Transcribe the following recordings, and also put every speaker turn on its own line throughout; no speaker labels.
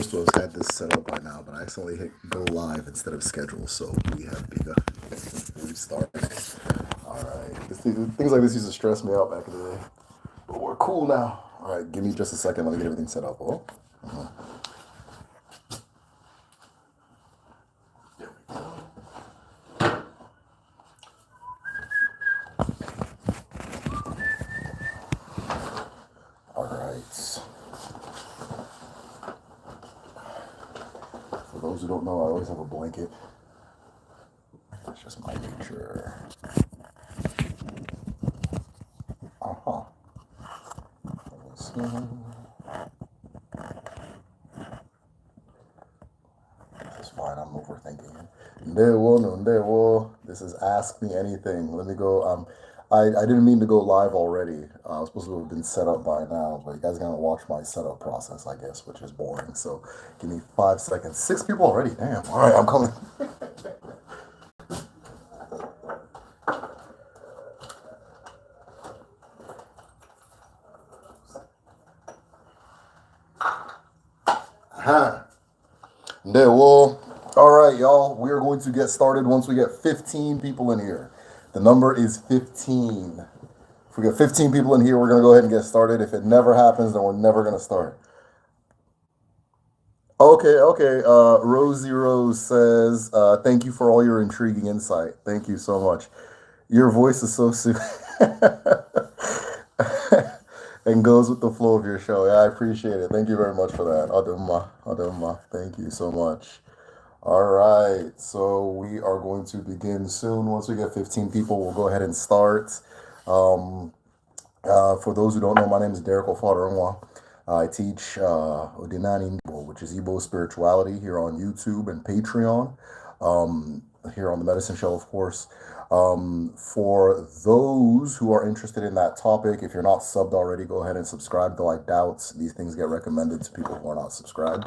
supposed to have had this set up by now, but I accidentally hit go live instead of schedule, so we have begun. We've started. All right. Things like this used to stress me out back in the day, but we're cool now. All right, give me just a second. Let me get everything set up. Oh, there we go. All right. For those who don't know, I always have a blanket. That's just my nature. Uh-huh. Let's see. This is fine. I'm overthinking it. This is Ask Me Anything. Let me go. I didn't mean to go live already. I was supposed to have been set up by now, but you guys are gonna watch my setup process, I guess, which is boring. So give me 5 seconds. 6 people already. Damn. All right, I'm coming. Huh. All right, y'all. We are going to get started once we get 15 people in here. The number is 15. If we get 15 people in here, we're going to go ahead and get started. If it never happens, then we're never going to start. Okay. Rosie Rose says, thank you for all your intriguing insight. Thank you so much. Your voice is so soothing and goes with the flow of your show. Yeah, I appreciate it. Thank you very much for that. Adema. Thank you so much. All right, so we are going to begin soon. Once we get 15 people, we'll go ahead and start. Um, for those who don't know, my name is Derek Ofadoronwa. I teach Odinani Igbo, which is Igbo spirituality, here on YouTube and Patreon. Here on the Medicine Show, of course. For those who are interested in that topic, if you're not subbed already, go ahead and subscribe, though I doubt these things get recommended to people who are not subscribed.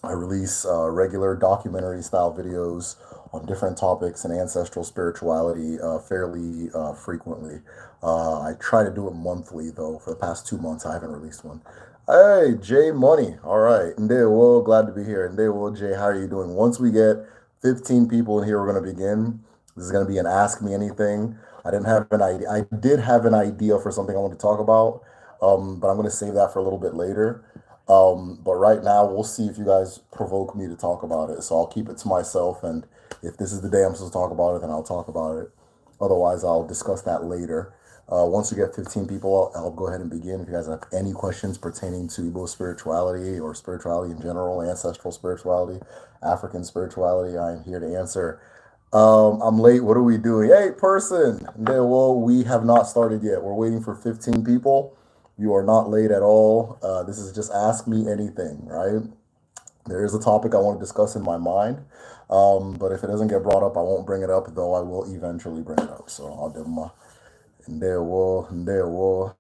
I release regular documentary style videos on different topics and ancestral spirituality fairly frequently. I try to do it monthly, though. For the past 2 months, I haven't released one. Hey, Jay Money. All right. Ndewo, glad to be here. Ndewo, Jay, how are you doing? Once we get 15 people in here, we're going to begin. This is going to be an Ask Me Anything. I didn't have an idea. I did have an idea for something I want to talk about, but I'm going to save that for a little bit later. But right now, we'll see if you guys provoke me to talk about it. So I'll keep it to myself, and if this is the day I'm supposed to talk about it, then I'll talk about it. Otherwise, I'll discuss that later. Once we get 15 people, I'll go ahead and begin. If you guys have any questions pertaining to Igbo spirituality or spirituality in general, ancestral spirituality, African spirituality, I am here to answer. I'm late. What are we doing? Hey, person. Well, we have not started yet. We're waiting for 15 people. You are not late at all. This is just Ask Me Anything, right? There is a topic I want to discuss in my mind, but if it doesn't get brought up, I won't bring it up, though I will eventually bring it up. So I'll do my Ndewo.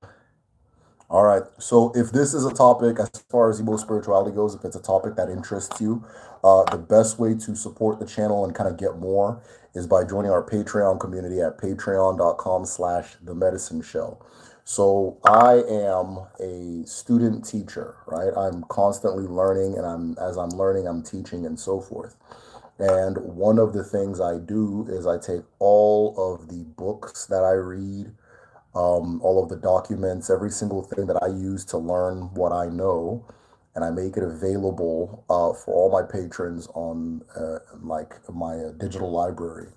All right. So if this is a topic, as far as Igbo spirituality goes, if it's a topic that interests you, the best way to support the channel and kind of get more is by joining our Patreon community at patreon.com/The Medicine Show. So I am a student teacher, right? I'm constantly learning, and as I'm learning, I'm teaching and so forth. And one of the things I do is I take all of the books that I read, all of the documents, every single thing that I use to learn what I know, and I make it available for all my patrons on like my digital library.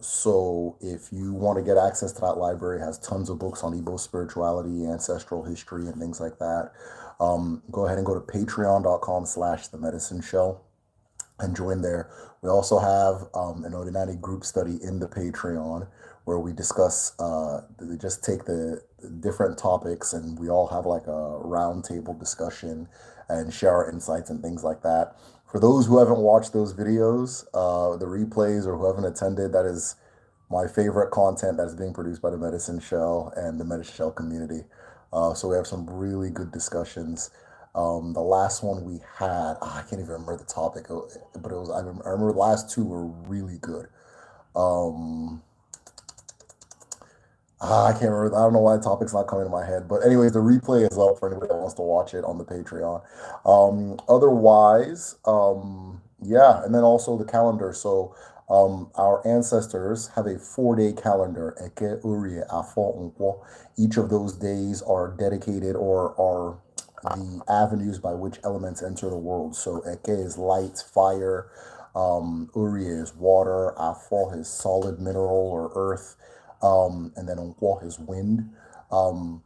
So if you want to get access to that library, it has tons of books on Igbo spirituality, ancestral history, and things like that. Go ahead and go to patreon.com/The Medicine Show and join there. We also have an Odinani group study in the Patreon where we discuss, we just take the different topics and we all have like a round table discussion and share our insights and things like that. For those who haven't watched those videos, the replays, or who haven't attended, that is my favorite content that is being produced by the Medicine Show and the Medicine Show community. So we have some really good discussions. The last one we had, I can't even remember the topic, but it was, I remember the last two were really good. I can't remember. I don't know why the topic's not coming to my head. But anyways, the replay is up for anybody that wants to watch it on the Patreon. Otherwise, yeah, and then also the calendar. So our ancestors have a 4 day calendar. Eke, Urie, Afo, Nkwo. Each of those days are dedicated or are the avenues by which elements enter the world. So Eke is light, fire. Uri is water. Afo is solid mineral or earth, and then Nkwo is wind. Um,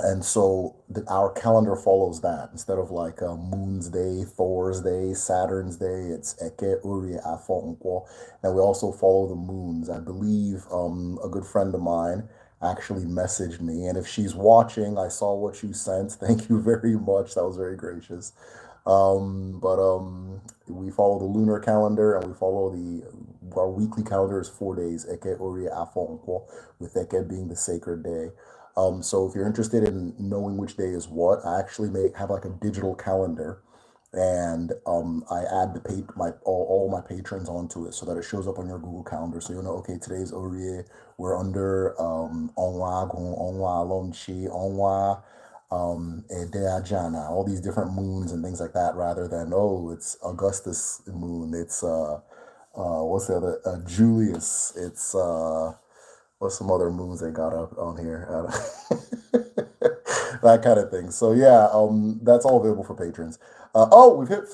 and so our calendar follows that. Instead of like Moon's Day, Thor's Day, Saturn's Day, it's Eke, Uri, Afo, Nkwo. And we also follow the moons. I believe a good friend of mine actually messaged me. And if she's watching, I saw what you sent. Thank you very much. That was very gracious. But we follow the lunar calendar and we follow our weekly calendar is 4 days, Eke, Ori, Afo, Nkwo, with Eke being the sacred day. So if you're interested in knowing which day is what, I actually have like a digital calendar, and I add all my patrons onto it so that it shows up on your Google Calendar. So you'll know, okay, today's Orie, we're under Onwa, Onwa, Alonchi, Onwa, Edeajana, all these different moons and things like that, rather than, oh, it's Augustus moon, it's what's the other, Julius, it's what's some other moons they got up on here? That kind of thing. So yeah, that's all available for patrons. Oh, we've hit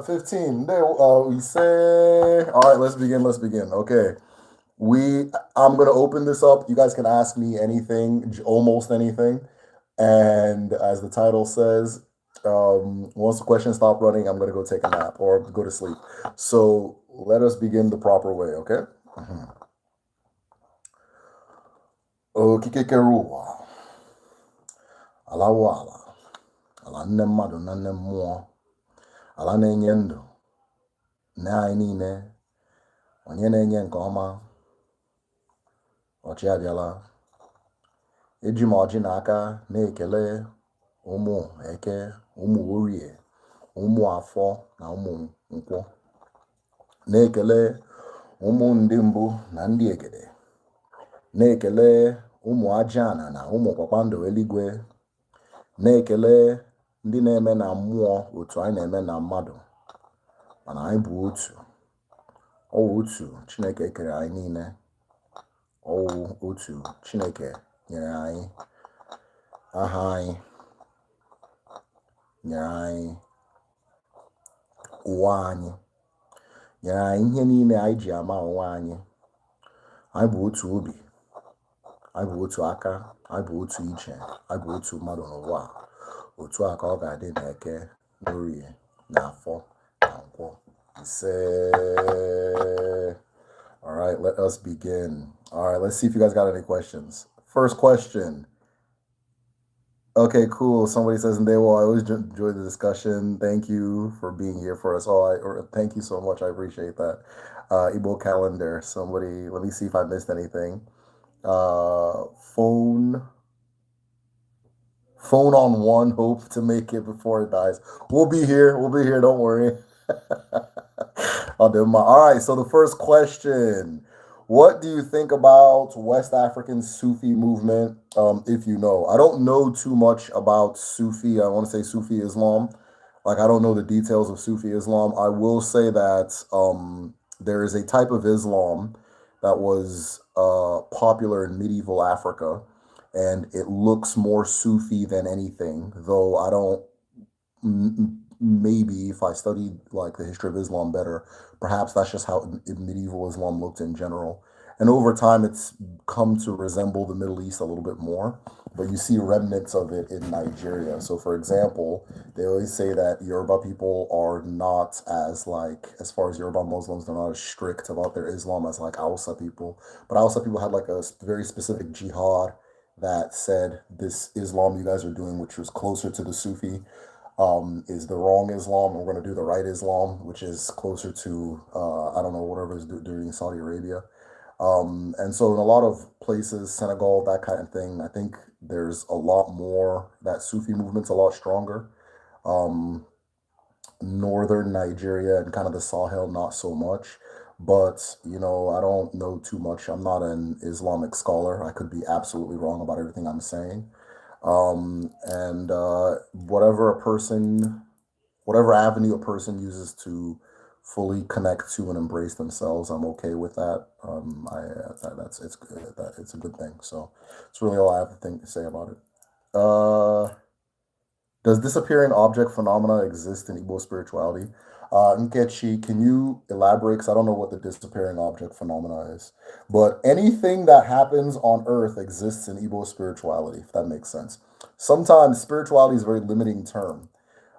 15. There, we say, all right, let's begin. Let's begin. Okay. I'm gonna open this up. You guys can ask me anything, almost anything. And as the title says, once the questions stop running, I'm gonna go take a nap or go to sleep. So let us begin the proper way, okay? Okike keruwa, ala wala, ala nne mmadụ na nne mmụọ, ala na-enye ndụ, nne anyị niile, onye na-enye nke ọma, ọchị abịala. Eji m ọjị n'aka na-ekele ụmụ Eke, ụmụ Orie, ụmụ Afọ na ụmụ Nkwọ. Na-ekele ụmụ ndị mbụ na ndị egede. Na-ekele ụmụ Ajaana na ụmụ kpakpando eluigwe. Na-ekele ndị na-eme na mmụọ otu anyị na-eme na mmadụ, mana anyị bụ otu. Ọwụ otu Chineke kere anyị niile. Ọwụ otu Chineke nyere anyị aha anyị, nyere anyị ụwa anyị, nyere anyị ihe niile anyị ji ama onwe anyị. Anyị bụ otu obi, anyị bụ otu aka, anyị bụ otu iche, anyị bụ otu mmadụ n'ụwa. Otu a ka ọ ga-adị na Eke, n'Orie, na Afọ, na Nkwọ. Ise. All right, let us begin. All right, let's see if you guys got any questions. First question. Okay, cool. Somebody says, I always enjoy the discussion. Thank you for being here for us all. Thank you so much. I appreciate that. Igbo calendar. Somebody, let me see if I missed anything. Phone on one, hope to make it before it dies. We'll be here. Don't worry. All right, so the first question. What do you think about West African Sufi movement, if you know? I don't know too much about Sufi. I want to say Sufi Islam. Like, I don't know the details of Sufi Islam. I will say that there is a type of Islam that was popular in medieval Africa, and it looks more Sufi than anything, though I don't, maybe if I studied like the history of Islam better, perhaps that's just how medieval Islam looked in general. And over time, it's come to resemble the Middle East a little bit more, but you see remnants of it in Nigeria. So for example, they always say that Yoruba people are not as far as Yoruba Muslims, they're not as strict about their Islam as like Hausa people. But Hausa people had like a very specific jihad that said this Islam you guys are doing, which was closer to the Sufi, is the wrong Islam. We're going to do the right Islam, which is closer to, I don't know, whatever is doing in Saudi Arabia. And so in a lot of places, Senegal, that kind of thing, I think there's a lot more, that Sufi movement's a lot stronger. Northern Nigeria and kind of the Sahel, not so much. but I don't know too much. I'm not an Islamic scholar. I could be absolutely wrong about everything I'm saying. And whatever avenue a person uses to fully connect to and embrace themselves, I'm okay with that. It's good. It's a good thing. So it's really all I have to say about it. Uh, does disappearing object phenomena exist in Igbo spirituality? Nkechi, can you elaborate? Because I don't know what the disappearing object phenomena is. But anything that happens on Earth exists in Igbo spirituality, if that makes sense. Sometimes spirituality is a very limiting term,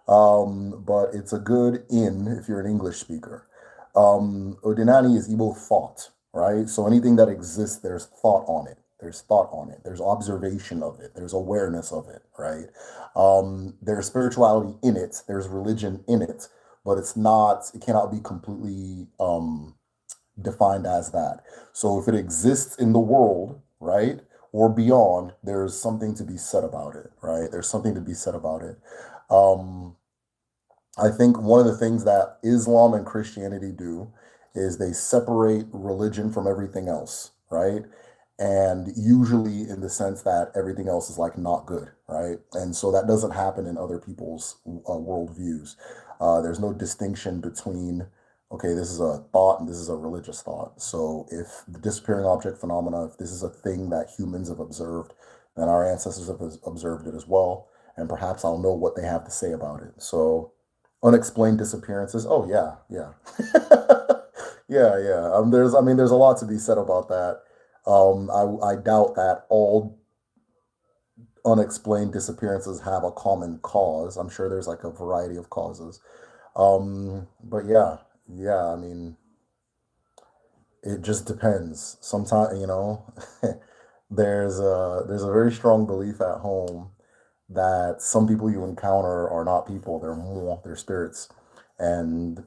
but it's a good in if you're an English speaker. Odinani is Igbo thought, right? So anything that exists, there's thought on it. There's thought on it. There's observation of it. There's awareness of it, right? There's spirituality in it. There's religion in it, but it cannot be completely defined as that. So if it exists in the world, right, or beyond, there's something to be said about it, right? There's something to be said about it. Um, I think one of the things that Islam and Christianity do is they separate religion from everything else, right? And usually in the sense that everything else is like not good, right? And so that doesn't happen in other people's worldviews. There's no distinction between, okay, this is a thought and this is a religious thought. So if the disappearing object phenomena, if this is a thing that humans have observed, then our ancestors have observed it as well. And perhaps I'll know what they have to say about it. So unexplained disappearances. Oh yeah, yeah, yeah. There's a lot to be said about that. I doubt that all unexplained disappearances have a common cause. I'm sure there's like a variety of causes. But yeah, yeah. I mean, it just depends. Sometimes, there's a very strong belief at home that some people you encounter are not people, they're spirits. And,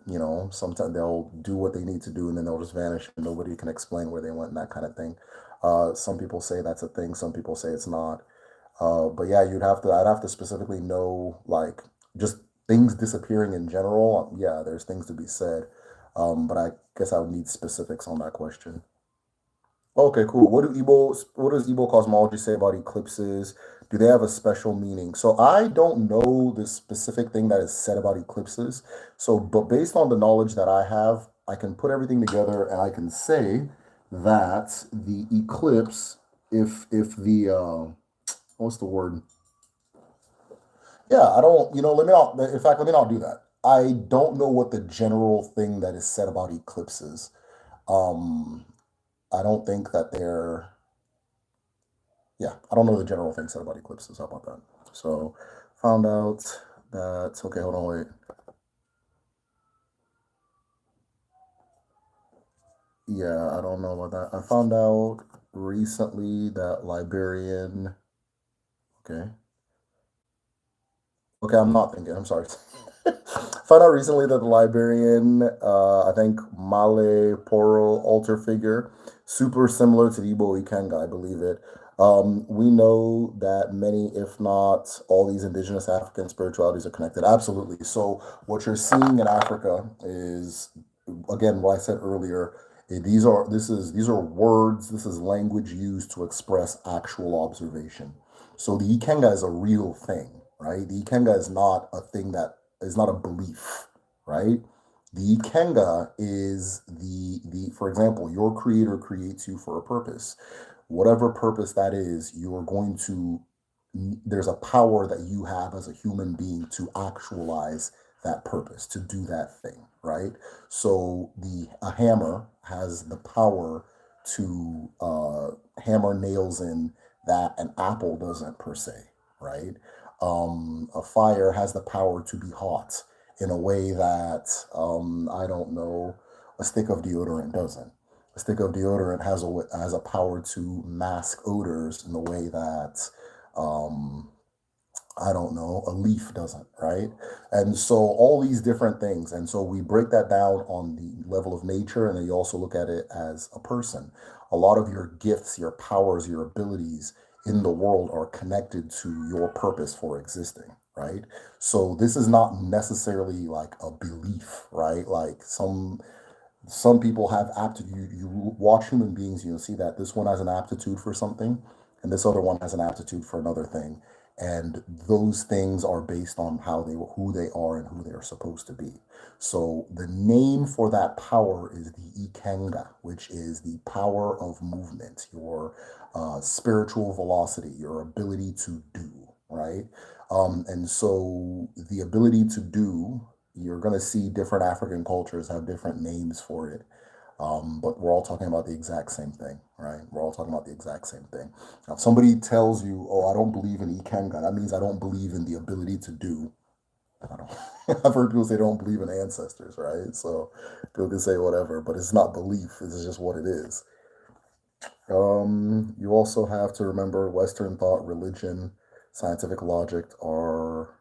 sometimes they'll do what they need to do and then they'll just vanish and nobody can explain where they went and that kind of thing. Some people say that's a thing, some people say it's not. But yeah, I'd have to specifically know, like, just things disappearing in general. Yeah, there's things to be said. But I guess I would need specifics on that question. Okay, cool. What does Igbo cosmology say about eclipses? Do they have a special meaning? So I don't know the specific thing that is said about eclipses. So, but based on the knowledge that I have, I can put everything together and I can say that the eclipse, if the what's the word? Yeah, I don't, let me not, in fact, let me not do that. I don't know what the general thing that is said about eclipses. Um, I don't think that they're Yeah, I don't know the general thing said about eclipses. How about that? So, found out that, okay, hold on, wait. Yeah, I don't know about that. I found out recently that Liberian, okay, okay, I'm not thinking, I'm sorry. Found out recently that the Liberian, I think Male Poro altar figure, super similar to the Igbo Ikenga, I believe it. We know that many, if not all, these indigenous African spiritualities are connected. Absolutely. So what you're seeing in Africa is, again, what I said earlier. These are words. This is language used to express actual observation. So the Ikenga is a real thing, right? The Ikenga is not a thing that is not a belief, right? The Ikenga is for example, your creator creates you for a purpose. Whatever purpose that is, you're going to, there's a power that you have as a human being to actualize that purpose, to do that thing, right? So a hammer has the power to hammer nails in that an apple doesn't per se, right? A fire has the power to be hot in a way that I don't know, a stick of deodorant doesn't. A stick of deodorant has a power to mask odors in the way that um, I don't know, a leaf doesn't, right? And so all these different things. And so we break that down on the level of nature, and then you also look at it as a person. A lot of your gifts, your powers, your abilities in the world are connected to your purpose for existing, right? So this is not necessarily like a belief, right? Like some people have aptitude. You watch human beings, you'll see that this one has an aptitude for something, and this other one has an aptitude for another thing. And those things are based on who they are and who they are supposed to be. So the name for that power is the Ikenga, which is the power of movement, your spiritual velocity, your ability to do, right? And so the ability to do, you're going to see different African cultures have different names for it. But we're all talking about the exact same thing, right? We're all talking about the exact same thing. Now, if somebody tells you, "Oh, I don't believe in Ikenga," that means I don't believe in the ability to do. I don't. I've heard people say they don't believe in ancestors, right? So people can say whatever, but it's not belief. It's just what it is. You also have to remember Western thought, religion, scientific logic are.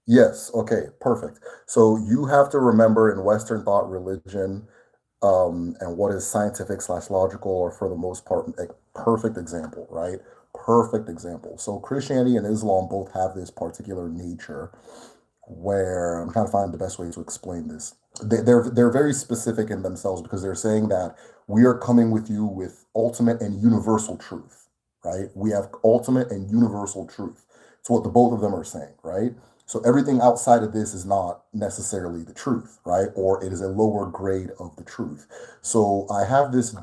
Yes, okay, perfect. So you have to remember in Western thought, religion, and what is scientific slash logical, or for the most part, a perfect example, right? Perfect example. So Christianity and Islam both have this particular nature where I'm trying to find the best way to explain this. They're very specific in themselves because they're saying that we are coming with you with ultimate and universal truth, right? We have ultimate and universal truth. It's what the both of them are saying, right? So everything outside of this is not necessarily the truth, right? Or it is a lower grade of the truth. So I have this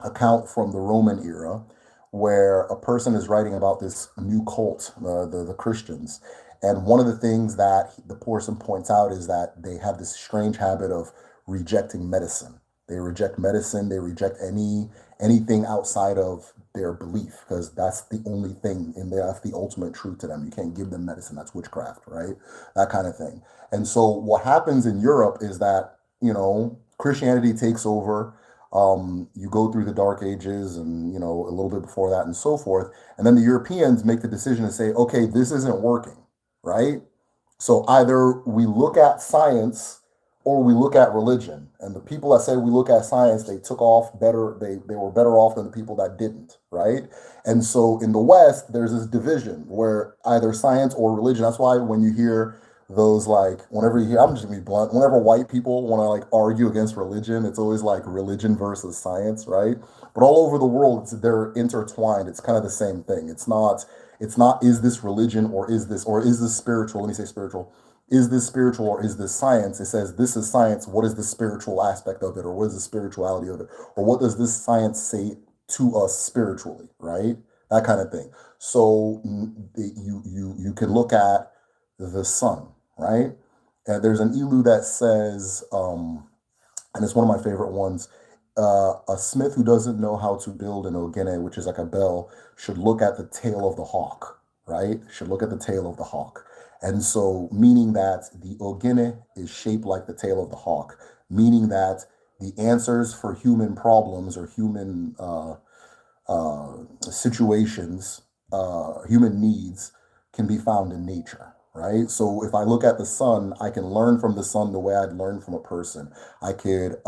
account from the Roman era where a person is writing about this new cult, the Christians. And one of the things that the person points out is that they have this strange habit of rejecting medicine. They reject medicine, they reject anything outside of their belief because that's the only thing in there, that's the ultimate truth to them. You can't give them medicine, that's witchcraft, right? That kind of thing. And so what happens in Europe is that, Christianity takes over. You go through the Dark Ages and, a little bit before that and so forth. And then the Europeans make the decision to say, okay, this isn't working, right? So either we look at science or we look at religion. And the people that said we look at science, they took off better, they were better off than the people that didn't, right? And so in the West, there's this division where either science or religion. That's why when you hear those, like, whenever you hear, I'm just gonna be blunt, whenever white people want to like argue against religion, it's always like religion versus science, right? But all over the world, they're intertwined. It's kind of the same thing. It's not is this religion or is this spiritual? Let me say spiritual. Is this spiritual or is this science? It says this is science. What is the spiritual aspect of it, or what is the spirituality of it, or what does this science say to us spiritually, right? That kind of thing. So you can look at the sun, right? And there's an ilu that says, and it's one of my favorite ones. A smith who doesn't know how to build an ogene, which is like a bell, should look at the tail of the hawk, right? Should look at the tail of the hawk. And so, meaning that the ogene is shaped like the tail of the hawk, meaning that the answers for human problems or human situations, human needs can be found in nature, right? So if I look at the sun, I can learn from the sun the way I'd learn from a person. I could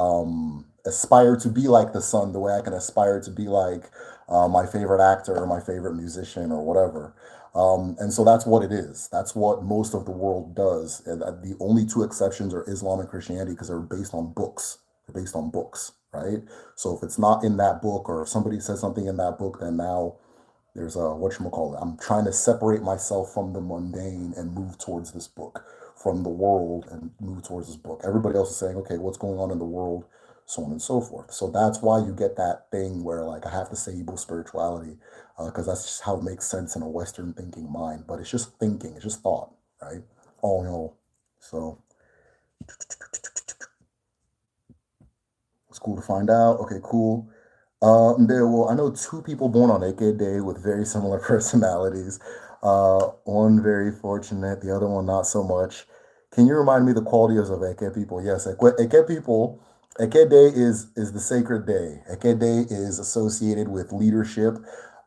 aspire to be like the sun the way I can aspire to be like my favorite actor or my favorite musician or whatever. And so that's what it is. That's what most of the world does. And the only two exceptions are Islam and Christianity because they're based on books. They're based on books, right? So if it's not in that book or if somebody says something in that book, then now there's a whatchamacallit. I'm trying to separate myself from the mundane and move towards this book, from the world and move towards this book. Everybody else is saying, okay, what's going on in the world, so on and so forth. So that's why you get that thing where like I have to say Igbo spirituality, because that's just how it makes sense in a Western thinking mind. But it's just thinking, it's just thought, right? All in all. So it's cool to find out. Okay, cool. I know two people born on Eke Day with very similar personalities. One very fortunate, the other one not so much. Can you remind me the qualities of Eke people? Yes, Eke people, Eke Day is the sacred day. Eke Day is associated with leadership.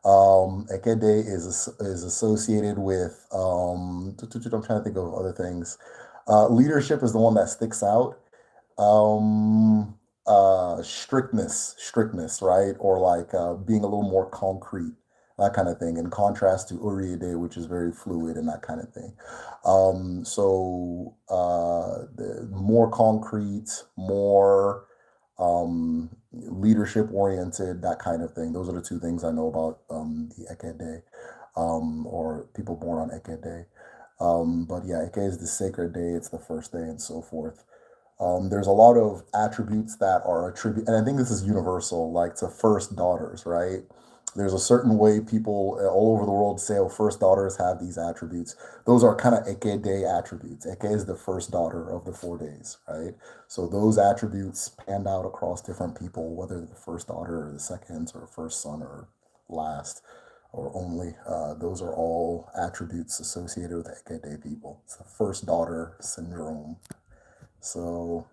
Eke Day is associated with I'm trying to think of other things. Leadership is the one that sticks out. Strictness, right? Or like being a little more concrete. that kind of thing, in contrast to Uriade, which is very fluid and that kind of thing. The more concrete, more leadership oriented, that kind of thing. Those are the two things I know about the Eke Day, or people born on Eke Day. But yeah, Eke is the sacred day, it's the first day, and so forth. There's a lot of attributes that are attribute, and I think this is universal, like to first daughters, right? There's a certain way people all over the world say, oh, first daughters have these attributes. Those are kind of Eke Day attributes. Eke is the first daughter of the 4 days, right? So those attributes panned out across different people, whether the first daughter or the second or first son or last or only. Those are all attributes associated with Eke Day people. It's the first daughter syndrome. So,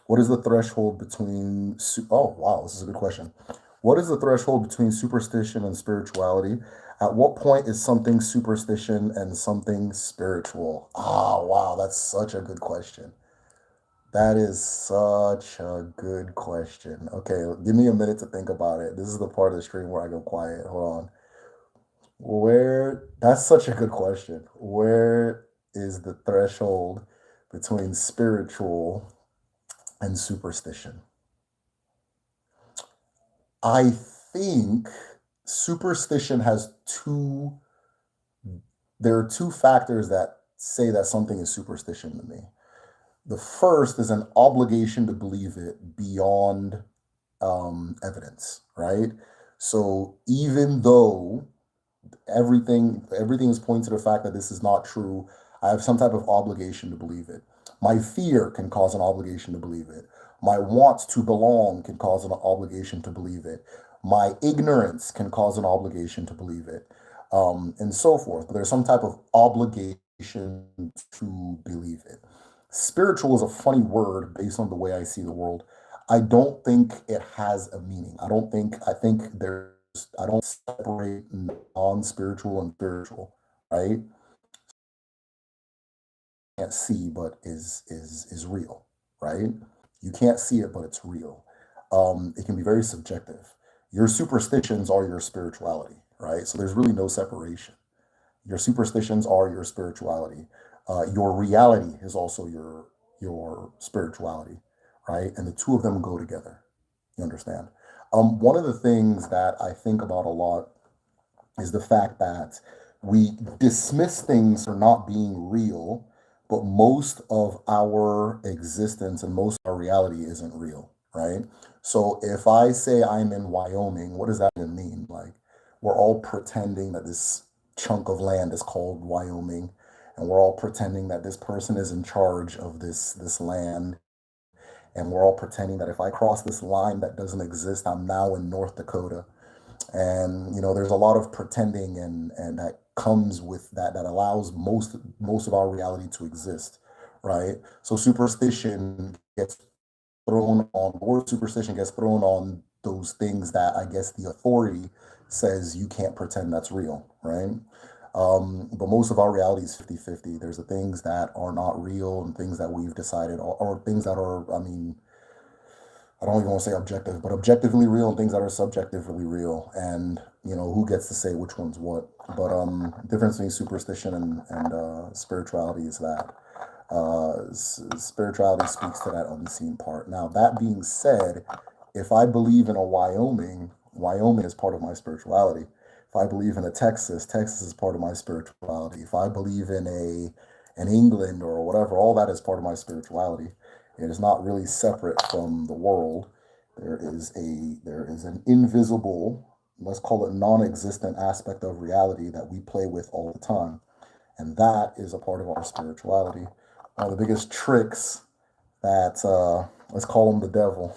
what is the threshold between? Oh, wow, this is a good question. What is the threshold between superstition and spirituality? At what point is something superstition and something spiritual? Ah, wow, that's such a good question. That is such a good question. Okay, give me a minute to think about it. This is the part of the stream where I go quiet. Hold on. That's such a good question. Where is the threshold between spiritual and superstition? I think superstition has there are two factors that say that something is superstition to me. The first is an obligation to believe it beyond evidence, right? So even though everything is pointing to the fact that this is not true, I have some type of obligation to believe it. My fear can cause an obligation to believe it. My want to belong can cause an obligation to believe it. My ignorance can cause an obligation to believe it, and so forth. But there's some type of obligation to believe it. Spiritual is a funny word based on the way I see the world. I don't think it has a meaning. I think I don't separate non-spiritual and spiritual, right? Can't see, but is real, right? You can't see it, but it's real. It can be very subjective. Your superstitions are your spirituality, right? So there's really no separation. Your superstitions are your spirituality. Your reality is also your spirituality, right? And the two of them go together. You understand? One of the things that I think about a lot is the fact that we dismiss things for not being real, but most of our existence and most of our reality isn't real, right? So if I say I'm in Wyoming, what does that even mean? Like, we're all pretending that this chunk of land is called Wyoming, and we're all pretending that this person is in charge of this land, and we're all pretending that if I cross this line that doesn't exist, I'm now in North Dakota. And there's a lot of pretending and that comes with that allows most of our reality to exist, right? So superstition gets thrown on the word superstition gets thrown on those things that I guess the authority says you can't pretend that's real, right? But most of our reality is 50-50. There's the things that are not real and things that we've decided, or things that are, I mean, I don't even want to say objective, but objectively real, and things that are subjectively real. And who gets to say which one's what? But difference between superstition and spirituality is that spirituality speaks to that unseen part. Now, that being said, if I believe in a Wyoming, Wyoming is part of my spirituality. If I believe in a Texas, Texas is part of my spirituality. If I believe in an England or whatever, all that is part of my spirituality. It is not really separate from the world. There is an invisible, let's call it non-existent aspect of reality that we play with all the time. And that is a part of our spirituality. One of the biggest tricks that let's call him the devil.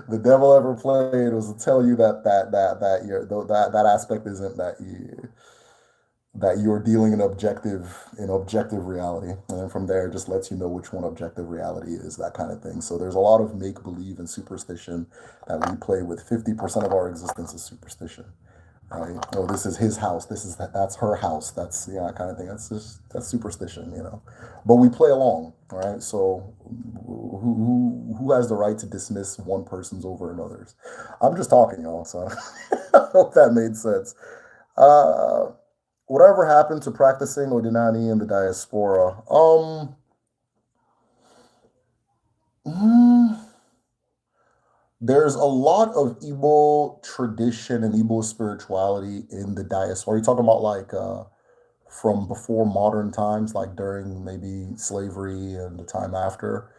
The devil ever played was to tell you that aspect isn't that you're dealing in objective reality, and then from there it just lets you know which one objective reality is, that kind of thing. So there's a lot of make believe and superstition that we play with. 50% of our existence is superstition, right? Oh, this is his house, that's her house, that's that kind of thing. That's superstition. But we play along, right? So who who has the right to dismiss one person's over another's? I'm just talking, y'all. So I hope that made sense. Uh, whatever happened to practicing Odinani in the diaspora? Mm, there's a lot of Igbo tradition and Igbo spirituality in the diaspora. Are you talking about like from before modern times, like during maybe slavery and the time after?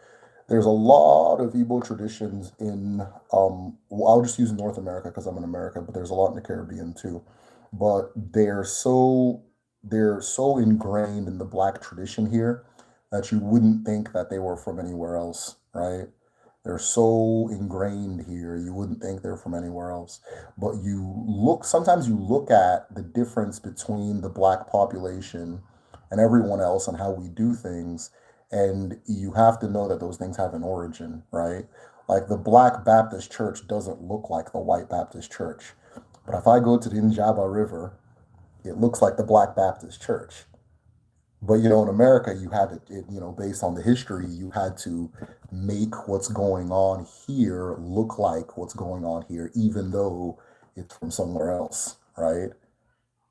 There's a lot of Igbo traditions in, well, I'll just use North America because I'm in America, but there's a lot in the Caribbean too. But they're so ingrained in the Black tradition here that you wouldn't think that they were from anywhere else, right? They're so ingrained here, you wouldn't think they're from anywhere else. But sometimes you look at the difference between the Black population and everyone else and how we do things, and you have to know that those things have an origin, right? Like the Black Baptist Church doesn't look like the White Baptist Church. But if I go to the Njaba River, it looks like the Black Baptist Church. But in America, you had to, based on the history, you had to make what's going on here look like what's going on here, even though it's from somewhere else, right?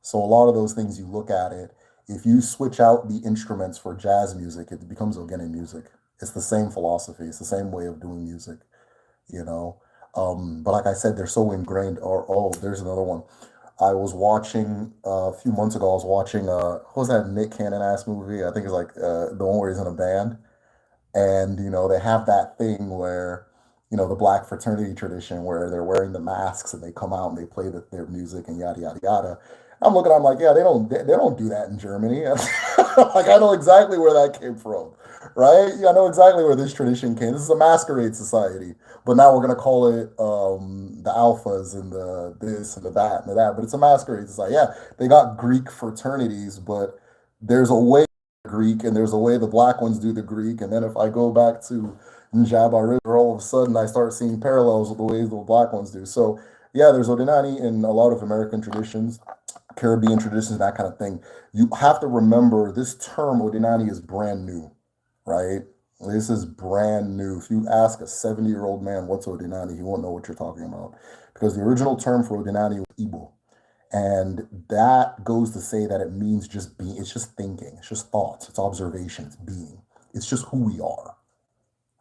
So a lot of those things, you look at it, if you switch out the instruments for jazz music, it becomes Ogene music. It's the same philosophy, it's the same way of doing music, you know. But like I said, they're so ingrained. Or oh, there's another one. I was watching a few months ago. I was watching what was that Nick Cannon ass movie? I think it's like the one where he's in a band, and they have that thing where the black fraternity tradition where they're wearing the masks and they come out and they play their music and yada yada yada. I'm looking, I'm like, yeah, they don't do that in Germany. Like I know exactly where that came from, right? Yeah, I know exactly where this tradition came. This is a masquerade society, but now we're gonna call it the alphas and the this and the that and the that. But it's a masquerade society. Yeah, they got Greek fraternities, but there's a way Greek and there's a way the black ones do the Greek. And then if I go back to Njaba River, all of a sudden I start seeing parallels with the ways the black ones do. So yeah, there's Odinani in a lot of American traditions, Caribbean traditions, that kind of thing. You have to remember this term Odinani is brand new, right? This is brand new. If you ask a 70-year-old man what's Odinani, he won't know what you're talking about because the original term for Odinani was Igbo. And that goes to say that it means just being, it's just thinking, it's just thoughts, it's observation, it's being. It's just who we are,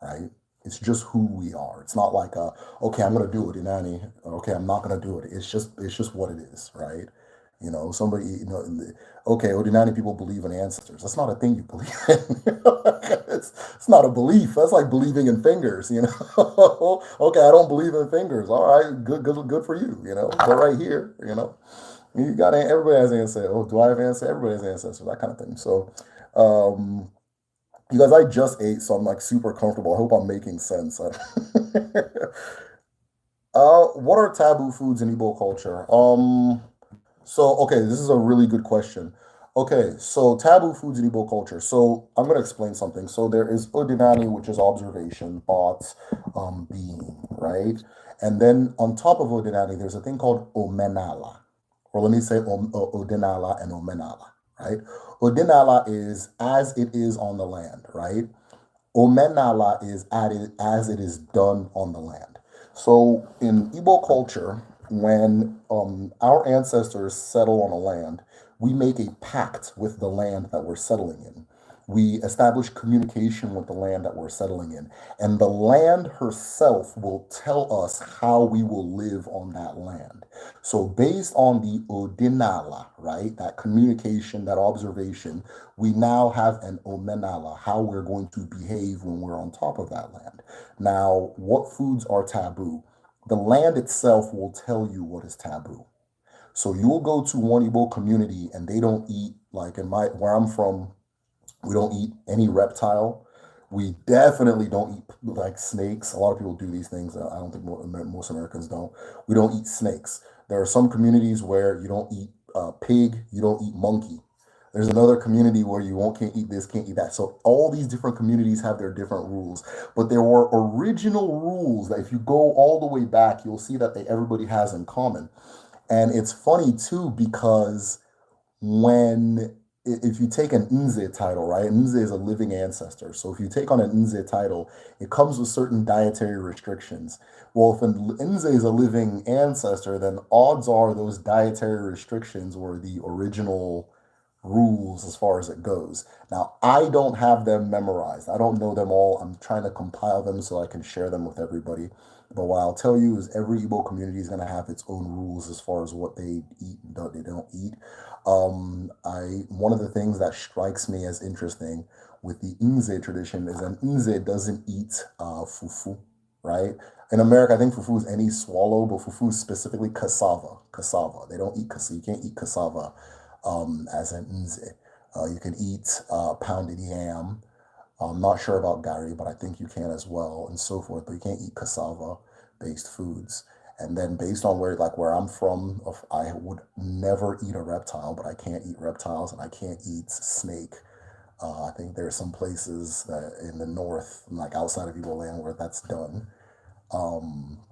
right? It's just who we are. It's not like okay, I'm gonna do it, Inani. Okay, I'm not gonna do it. It's just what it is, right? Somebody, okay, Odinani people believe in ancestors. That's not a thing you believe in. It's not a belief. That's like believing in fingers. Okay, I don't believe in fingers. All right, good for you. But right here. You got everybody has ancestors. Oh, do I have ancestors? Everybody has ancestors. That kind of thing. So, um, you guys, I just ate, so I'm like super comfortable. I hope I'm making sense. What are taboo foods in Igbo culture? So, okay, this is a really good question. Okay, so taboo foods in Igbo culture. So, I'm going to explain something. So, there is Odinani, which is observation, thoughts, being, right? And then on top of Odinani, there's a thing called Omenala, or let me say Odinala and Omenala, right? Odinala is as it is on the land, right? Omenala is added as it is done on the land. So in Igbo culture, when our ancestors settle on a land, we make a pact with the land that we're settling in. We establish communication with the land that we're settling in. And the land herself will tell us how we will live on that land. So, based on the Odinala, right, that communication, that observation, we now have an Omenala, how we're going to behave when we're on top of that land. Now, what foods are taboo? The land itself will tell you what is taboo. So you'll go to one Igbo community and they don't eat, like where I'm from, we don't eat any reptile. We definitely don't eat like snakes. A lot of people do these things. I don't think most Americans don't. We don't eat snakes. There are some communities where you don't eat pig, you don't eat monkey. There's another community where can't eat this, can't eat that. So all these different communities have their different rules. But there were original rules that if you go all the way back, you'll see that everybody has in common. And it's funny too because when if you take an Nze title, right? Nze is a living ancestor. So if you take on an Nze title, it comes with certain dietary restrictions. Well, if an Nze is a living ancestor, then odds are those dietary restrictions were the original rules as far as it goes. Now, I don't have them memorized. I don't know them all. I'm trying to compile them so I can share them with everybody. But what I'll tell you is every Igbo community is going to have its own rules as far as what they eat and what they don't eat. I One of the things that strikes me as interesting with the Nze tradition is that Nze doesn't eat fufu, right? In America, I think fufu is any swallow, but fufu is specifically cassava. Cassava. They don't eat cassava. You can't eat cassava as an Nze. You can eat pounded yam. I'm not sure about gari, but I think you can as well, and so forth. But you can't eat cassava-based foods. And then based on where I'm from, I would never eat a reptile, but I can't eat reptiles and I can't eat snake. I think there are some places that in the north, like outside of Igbo land, where that's done, um,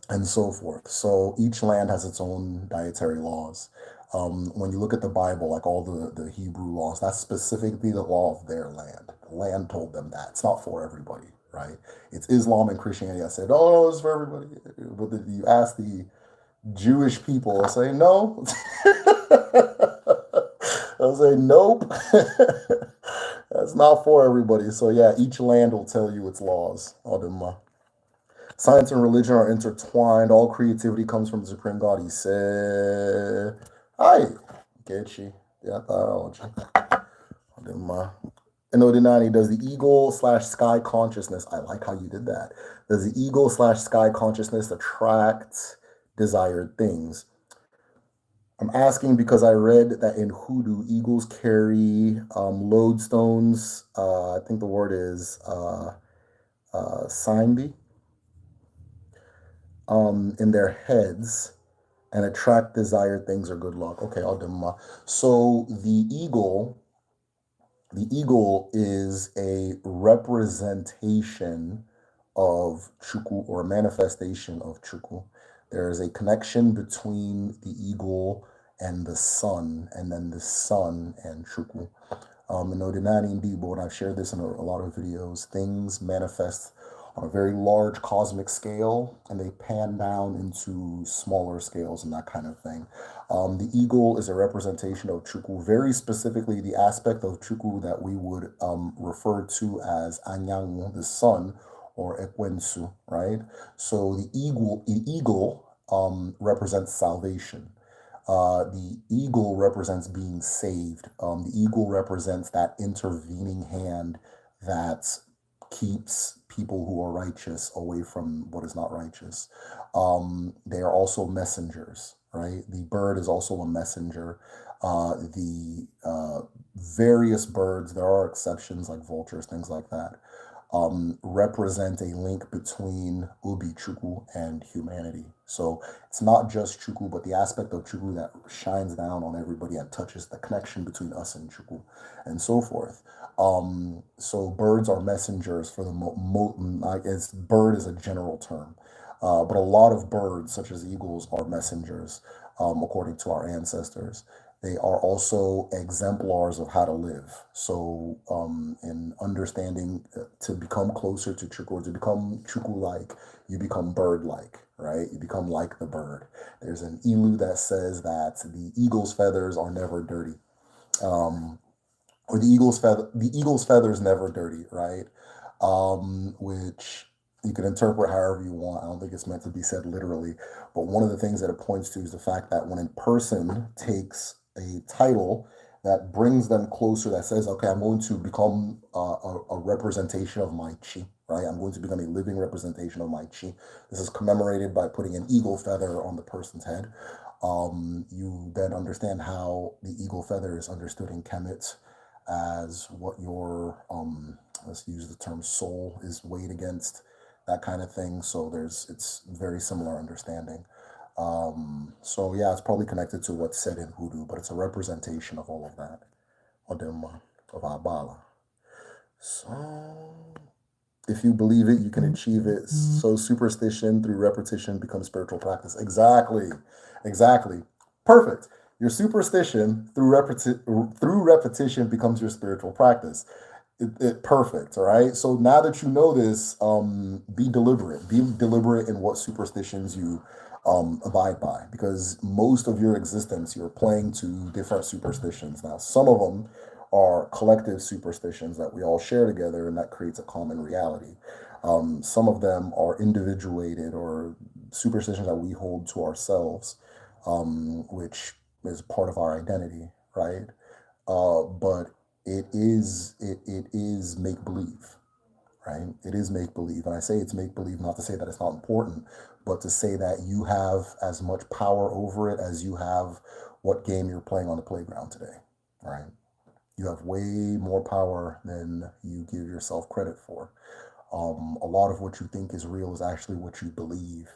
and so forth. So each land has its own dietary laws. When you look at the Bible, like all the Hebrew laws, that's specifically the law of their land. The land told them that. It's not for everybody, right? It's Islam and Christianity. I said, oh, it's for everybody. But if you ask the Jewish people, they'll say, no. They'll say, nope. That's not for everybody. So yeah, each land will tell you its laws. Science and religion are intertwined. All creativity comes from the supreme God. He said, "Hi, Getchi, yeah, biology." Inodinani, does the eagle/sky consciousness? I like how you did that. Does the eagle/sky consciousness attract desired things? I'm asking because I read that in hoodoo, eagles carry lodestones. I think the word is Simbi. In their heads and attract desired things or good luck. Okay, I'll do them. So the eagle is a representation of Chukwu or a manifestation of Chukwu. There is a connection between the eagle and the sun, and then the sun and Chukwu. In Odinani and Debo, and I've shared this in a lot of videos, things manifest on a very large cosmic scale, and they pan down into smaller scales and that kind of thing. The eagle is a representation of Chukwu, very specifically the aspect of Chukwu that we would refer to as Anyanwu, the sun, or Ekwensu, right? So the eagle represents salvation. The eagle represents being saved. The eagle represents that intervening hand that keeps people who are righteous away from what is not righteous. They are also messengers, right? The bird is also a messenger. The various birds, there are exceptions like vultures, things like that, represent a link between Ubi Chukwu and humanity. So it's not just Chukwu, but the aspect of Chukwu that shines down on everybody and touches the connection between us and Chukwu and so forth. So birds are messengers for the bird is a general term, but a lot of birds, such as eagles, are messengers, according to our ancestors. They are also exemplars of how to live. So, in understanding to become closer to Chukwu, or to become Chukwu-like, you become bird-like, right? You become like the bird. There's an ilu that says that the eagle's feathers are never dirty. Or the eagle's feathers never dirty, right? Which you can interpret however you want. I don't think it's meant to be said literally, but one of the things that it points to is the fact that when a person takes a title that brings them closer, that says, okay, I'm going to become a representation of my chi, right? I'm going to become a living representation of my chi. This is commemorated by putting an eagle feather on the person's head. You then understand how the eagle feather is understood in Kemet as what your, let's use the term soul is weighed against, that kind of thing. So it's very similar understanding. So yeah, it's probably connected to what's said in hoodoo, but it's a representation of all of that, of Abala. So if you believe it, you can achieve it. So superstition through repetition becomes spiritual practice. Exactly. Perfect. Your superstition through repetition becomes your spiritual practice. Perfect. All right. So now that you know this, be deliberate. Be deliberate in what superstitions you abide by, because most of your existence you're playing to different superstitions. Now, some of them are collective superstitions that we all share together, and that creates a common reality. Some of them are individuated or superstitions that we hold to ourselves, which is part of our identity, right? But it is make believe, right? It is make believe, and I say it's make believe not to say that it's not important, but to say that you have as much power over it as you have what game you're playing on the playground today, right? You have way more power than you give yourself credit for. A lot of what you think is real is actually what you believe.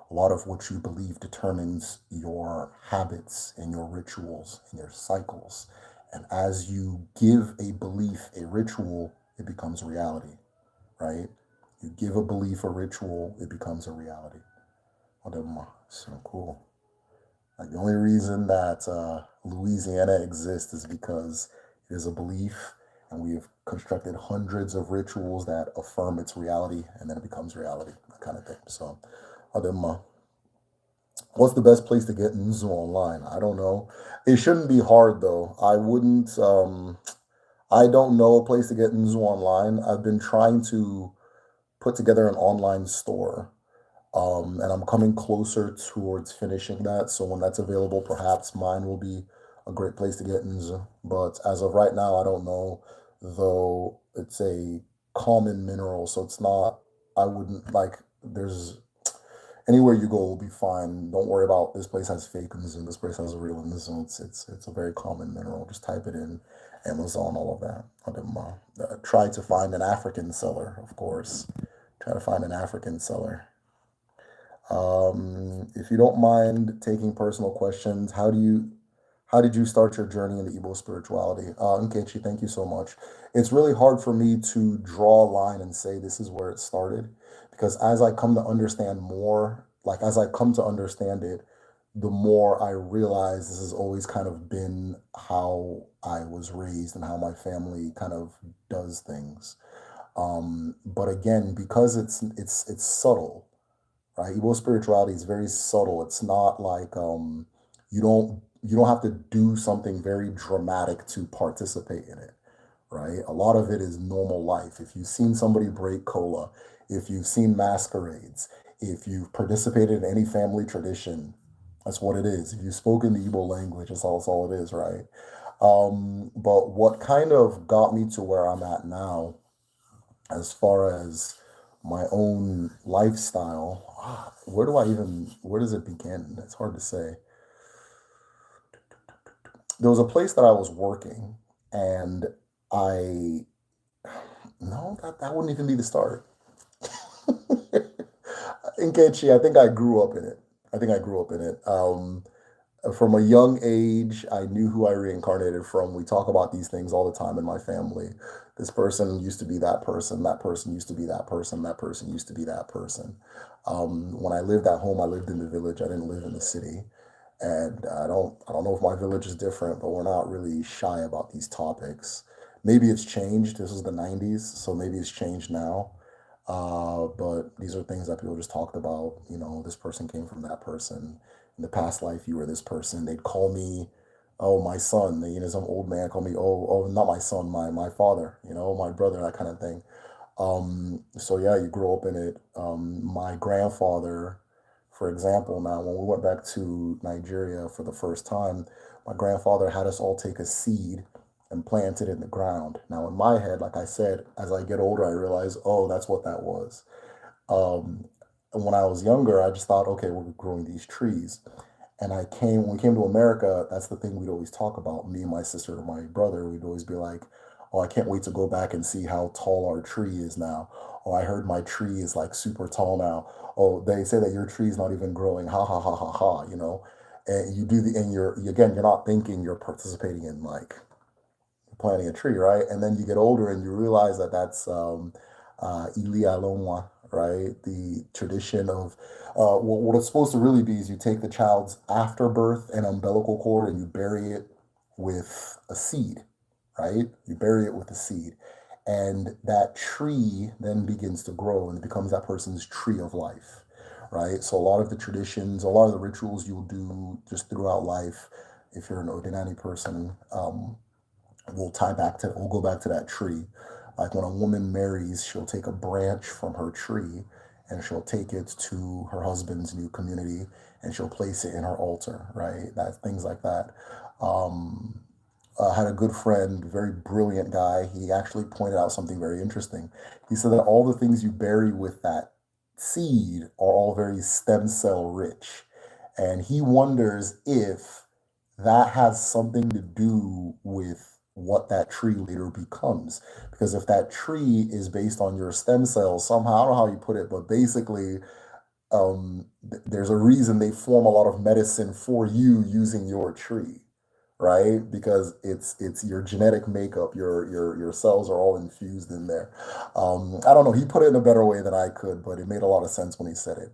A lot of what you believe determines your habits and your rituals and your cycles. And as you give a belief a ritual, it becomes reality, right? You give a belief a ritual, it becomes a reality. So cool. Like the only reason that Louisiana exists is because it is a belief, and we have constructed hundreds of rituals that affirm its reality, and then it becomes reality, that kind of thing. So, what's the best place to get Nzu online? I don't know. It shouldn't be hard though. I wouldn't. I don't know a place to get Nzu online. I've been trying to put together an online store. And I'm coming closer towards finishing that. So when that's available, perhaps mine will be a great place to get Nzu. But as of right now, I don't know. Though it's a common mineral, so it's not. I wouldn't like. There's anywhere you go will be fine. Don't worry about this place has fake Nzu. This place has a real Nzu. It's a very common mineral. Just type it in Amazon, all of that. Try to find an African seller, of course. Try to find an African seller. If you don't mind taking personal questions, how did you start your journey into Igbo spirituality? Nkechi, thank you so much. It's really hard for me to draw a line and say this is where it started, because as I come to understand more, like as I come to understand it, the more I realize this has always kind of been how I was raised and how my family kind of does things. But again, because it's subtle, right? Igbo spirituality is very subtle. It's not like you don't have to do something very dramatic to participate in it, right? A lot of it is normal life. If you've seen somebody break cola, if you've seen masquerades, if you've participated in any family tradition, that's what it is. If you've spoken the Igbo language, that's all it is, right? But what kind of got me to where I'm at now, as far as my own lifestyle, where does it begin? It's hard to say. There was a place that I was working, and I, no, that wouldn't even be the start. Nkechi, I think I grew up in it. I think I grew up in it. From a young age, I knew who I reincarnated from. We talk about these things all the time in my family. This person used to be that person. That person used to be that person. That person used to be that person. When I lived at home, I lived in the village. I didn't live in the city. And I don't know if my village is different, but we're not really shy about these topics. Maybe it's changed. This was the 90s, so maybe it's changed now. But these are things that people just talked about. This person came from that person. In the past life, you were this person. They'd call me, oh, my son. Some old man call me, oh, not my son, my father. My brother, that kind of thing. So yeah, you grow up in it. My grandfather, for example, now when we went back to Nigeria for the first time, my grandfather had us all take a seed and plant it in the ground. Now, in my head, like I said, as I get older, I realize, oh, that's what that was. And when I was younger, I just thought, okay, we're growing these trees. And when we came to America, that's the thing we'd always talk about. Me and my sister and my brother, we'd always be like, oh, I can't wait to go back and see how tall our tree is now. Oh, I heard my tree is like super tall now. Oh, they say that your tree is not even growing. Ha ha ha ha ha. And you're not thinking you're participating in like planting a tree, right? And then you get older and you realize that that's Ili Alonwa, right? The tradition of what it's supposed to really be is you take the child's afterbirth and umbilical cord and you bury it with a seed, right? You bury it with a seed. And that tree then begins to grow and it becomes that person's tree of life, right? So a lot of the traditions, a lot of the rituals you'll do just throughout life, if you're an Odinani person, we'll go back to that tree. Like when a woman marries, she'll take a branch from her tree and she'll take it to her husband's new community and she'll place it in her altar, right? That things like that. Um, I had a good friend, very brilliant guy. He actually pointed out something very interesting. He said that all the things you bury with that seed are all very stem cell rich. And he wonders if that has something to do with what that tree later becomes. Because if that tree is based on your stem cells, somehow, I don't know how you put it, but basically, there's a reason they form a lot of medicine for you using your tree, right? Because it's your genetic makeup, your cells are all infused in there. I don't know. He put it in a better way than I could, but it made a lot of sense when he said it.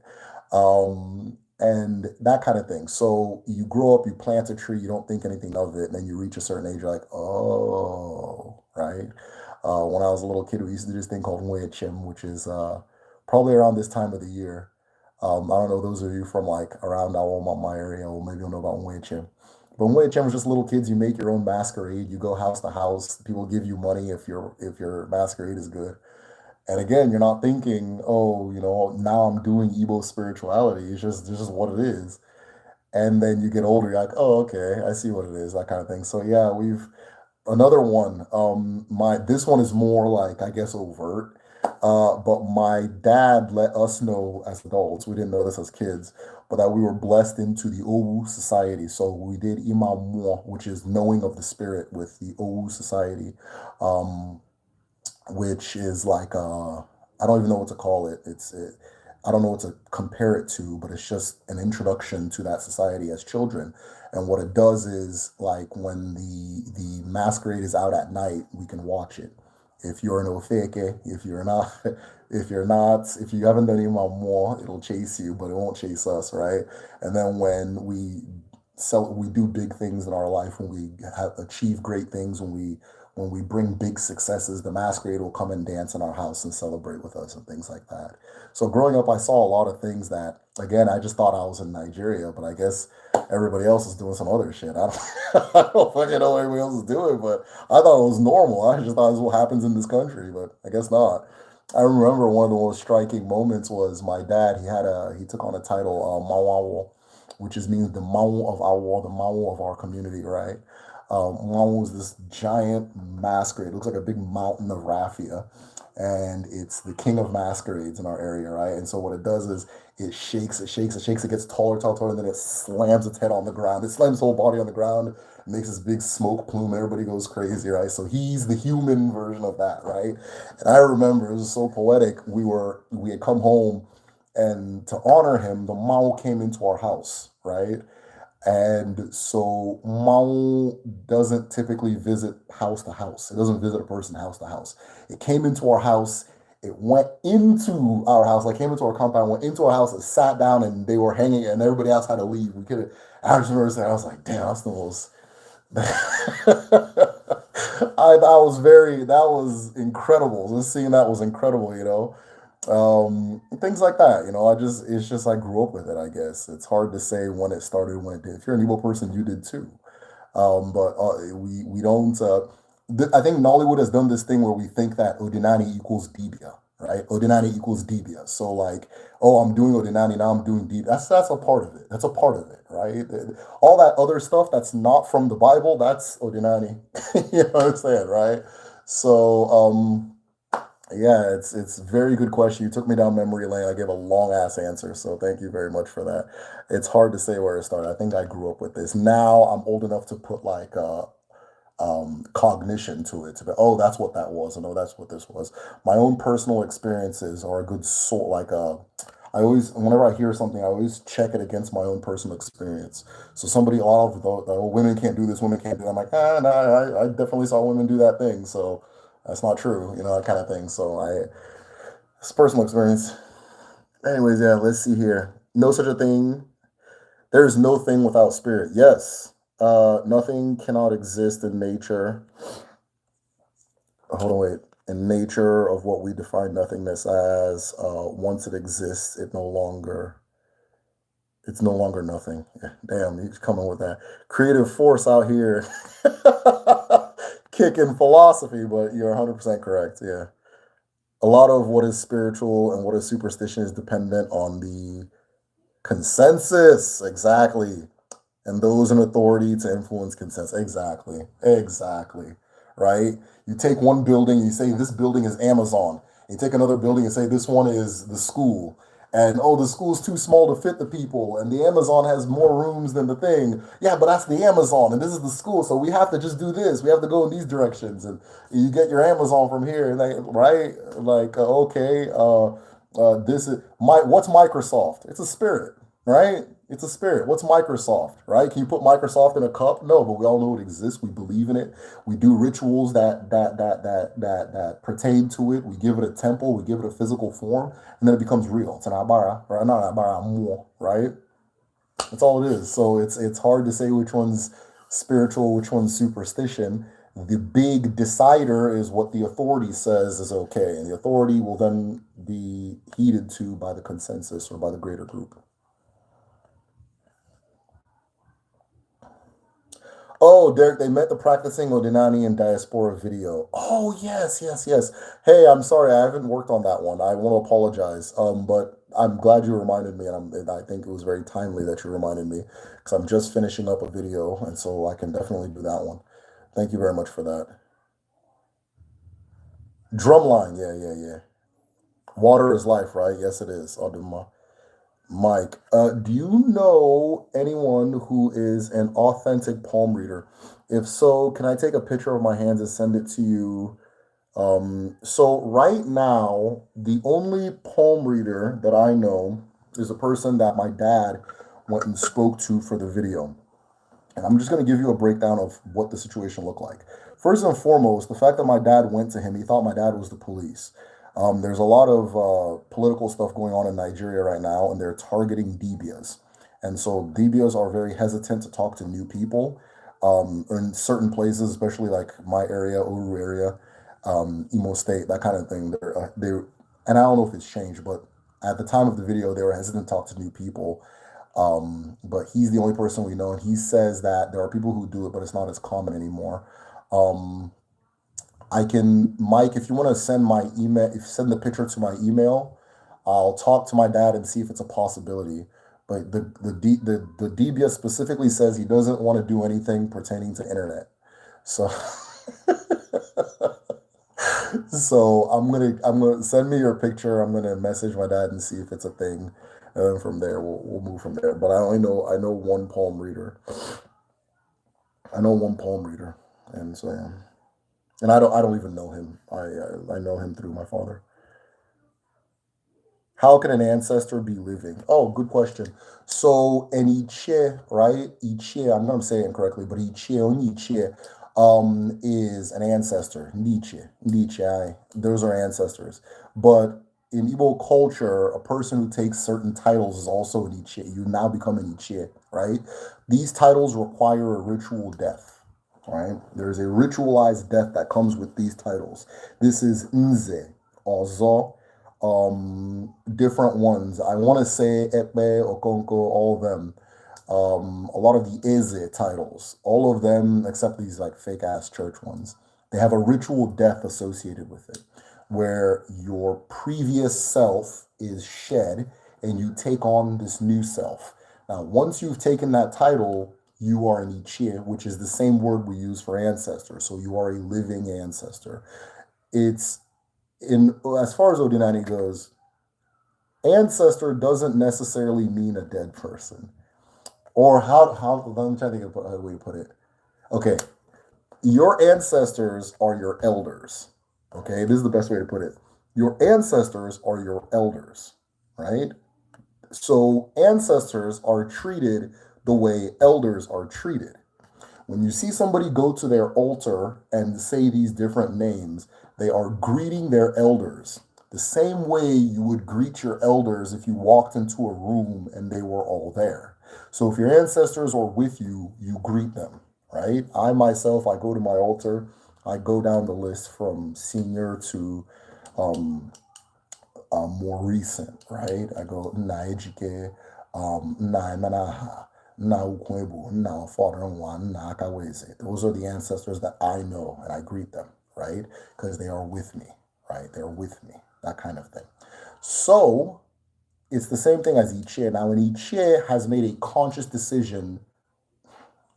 And that kind of thing. So you grow up, you plant a tree, you don't think anything of it, and then you reach a certain age, you're like, oh, right. When I was a little kid, we used to do this thing called Nwechim, which is probably around this time of the year. I don't know, those of you from like around my area, or maybe you'll know about Nwechim. But Nwechim was just little kids. You make your own masquerade. You go house to house. People give you money if your masquerade is good. And again, you're not thinking, oh, now I'm doing Igbo spirituality. It's just what it is. And then you get older, you're like, oh, okay, I see what it is, that kind of thing. So yeah, we've another one. My This one is more like, I guess, overt. But my dad let us know as adults, we didn't know this as kids, but that we were blessed into the Owu Society. So we did Imamwa, which is knowing of the spirit with the Owu Society. Um, which is like I don't even know what to call it. I don't know what to compare it to, but it's just an introduction to that society as children. And what it does is like when the masquerade is out at night, we can watch it. If you're an Ofeke, if you're not, if you haven't done Imam more, it'll chase you, but it won't chase us, right? And then when we do big things in our life, when we achieve great things, when we bring big successes, the masquerade will come and dance in our house and celebrate with us and things like that. So growing up, I saw a lot of things that, again, I just thought I was in Nigeria, but I guess everybody else is doing some other shit. I don't fucking know what everybody else is doing, but I thought it was normal. I just thought this is what happens in this country, but I guess not. I remember one of the most striking moments was my dad. He took on a title, Mawawo, which is means the Mawu of our the Mawu of our community, right? One was this giant masquerade. It looks like a big mountain of raffia. And it's the king of masquerades in our area, right? And so what it does is it shakes, it shakes, it shakes, it gets taller, taller, taller, and then it slams its head on the ground. It slams its whole body on the ground, makes this big smoke plume, and everybody goes crazy, right? So he's the human version of that, right? And I remember it was so poetic. We had come home, and to honor him, the Mao came into our house, right? And so Mao doesn't typically visit house to house. It doesn't visit a person house to house. It came into our house. It went into our house, like came into our compound, went into our house, and sat down, and they were hanging, and everybody else had to leave. We could. I just remember saying, I was like, damn, that's the most. That was incredible. Just seeing that was incredible. Things like that. It's just I grew up with it. I guess it's hard to say when it started, when it did. If you're an Igbo person, you did too. But we don't. I think Nollywood has done this thing where we think that Odinani equals Dibia, right? Odinani equals Dibia. So like, oh, I'm doing Odinani now. I'm doing Dibia. That's a part of it. That's a part of it, right? All that other stuff that's not from the Bible, that's Odinani. You know what I'm saying, right? So. Yeah, it's a very good question. You took me down memory lane. I gave a long ass answer, so thank you very much for that. It's hard to say where it started. I think I grew up with this. Now I'm old enough to put like cognition to it. To be, oh, that's what that was, and oh, that's what this was. My own personal experiences are a good sort. I always, whenever I hear something, I always check it against my own personal experience. So a lot of the oh, women can't do this, women can't do that. I'm like, no, I definitely saw women do that thing, so that's not true, that kind of thing. So it's personal experience. Anyways, yeah, let's see here. No such a thing. There is no thing without spirit. Yes. Nothing cannot exist in nature. Hold on, wait. In nature of what we define nothingness as, once it exists, it's no longer nothing. Yeah, damn, he's coming with that creative force out here, kicking philosophy. But you're 100% correct. Yeah, a lot of what is spiritual and what is superstition is dependent on the consensus. Exactly. And those in authority to influence consensus. Exactly. Exactly. Right? You take one building, you say this building is Amazon. You take another building and say this one is the school. And oh, the school's too small to fit the people, and the Amazon has more rooms than the thing. Yeah, but that's the Amazon, and this is the school, so we have to just do this. We have to go in these directions, and you get your Amazon from here, and right? Like, okay, this is what's Microsoft? It's a spirit, right? It's a spirit. What's Microsoft, right? Can you put Microsoft in a cup? No, but we all know it exists. We believe in it. We do rituals that pertain to it. We give it a temple. We give it a physical form, and then it becomes real. It's an abara, right? Not an abara more, right? That's all it is. So it's hard to say which one's spiritual, which one's superstition. The big decider is what the authority says is okay, and the authority will then be heeded to by the consensus or by the greater group. Oh, Derek, they met the practicing Odinani and diaspora video. Oh, yes, yes, yes. Hey, I'm sorry, I haven't worked on that one. I want to apologize. But I'm glad you reminded me, and I think it was very timely that you reminded me because I'm just finishing up a video, and so I can definitely do that one. Thank you very much for that. Drumline, yeah, yeah, yeah. Water is life, right? Yes, it is. Oduma. Mike, do you know anyone who is an authentic palm reader? If so, can I take a picture of my hands and send it to you? So right now, the only palm reader that I know is a person that my dad went and spoke to for the video. And I'm just going to give you a breakdown of what the situation looked like. First and foremost, the fact that my dad went to him, he thought my dad was the police. There's a lot of political stuff going on in Nigeria right now, and they're targeting DBIAs. And so DBIAs are very hesitant to talk to new people in certain places, especially like my area, Oru area, Imo State, that kind of thing. And I don't know if it's changed, but at the time of the video, they were hesitant to talk to new people. But he's the only person we know, and he says that there are people who do it, but it's not as common anymore. Um, I can, Mike, if you want to send my email, if you send the picture to my email, I'll talk to my dad and see if it's a possibility. But the DBS specifically says he doesn't want to do anything pertaining to internet. So so I'm gonna send me your picture. I'm gonna message my dad and see if it's a thing, and then from there we'll move from there. But I know one palm reader. I know one palm reader, and so yeah. And I don't even know him. I know him through my father. How can an ancestor be living? Oh, good question. So an Ichie, right? Ichie, I'm gonna say it incorrectly, but Ichie Onichie is an ancestor. Nietzsche. Nietzsche. Those are ancestors. But in Igbo culture, a person who takes certain titles is also an Ichie. You now become an Ichie, right? These titles require a ritual death. Right? There's a ritualized death that comes with these titles. This is Nze, Ozo, different ones. I want to say Ekpe, Okonko, all of them. A lot of the Eze titles, all of them except these like fake ass church ones, they have a ritual death associated with it, where your previous self is shed and you take on this new self. Now, once you've taken that title, you are an Ichie, which is the same word we use for ancestor. So you are a living ancestor. It's in as far as Odinani goes, ancestor doesn't necessarily mean a dead person. Or how let me try to think of a way to put it. Okay, your ancestors are your elders. Okay, this is the best way to put it. Your ancestors are your elders, right? So ancestors are treated the way elders are treated. When you see somebody go to their altar and say these different names, they are greeting their elders. The same way you would greet your elders if you walked into a room and they were all there. So if your ancestors are with you, you greet them, right? I myself, I go to my altar, I go down the list from senior to um, more recent, right? I go nna ejike, nna emenaha, nna ukwebu, nna ụfọdụ nna akaweze. Those are the ancestors that I know, and I greet them, right? Because they are with me, right? They're with me, that kind of thing. So it's the same thing as Ichie. Now, when Ichie has made a conscious decision,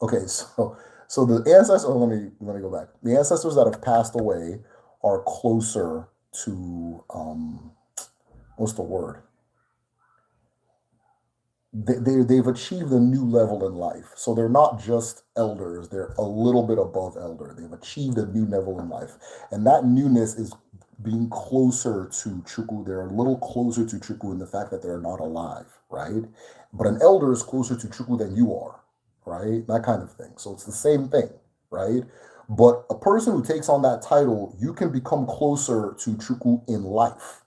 okay, so the ancestors. Oh, let me go back. The ancestors that have passed away are closer to what's the word? They've achieved a new level in life. So they're not just elders, they're a little bit above elder. They've achieved a new level in life. And that newness is being closer to Chukwu. They're a little closer to Chukwu in the fact that they're not alive, right? But an elder is closer to Chukwu than you are, right? That kind of thing. So it's the same thing, right? But a person who takes on that title, you can become closer to Chukwu in life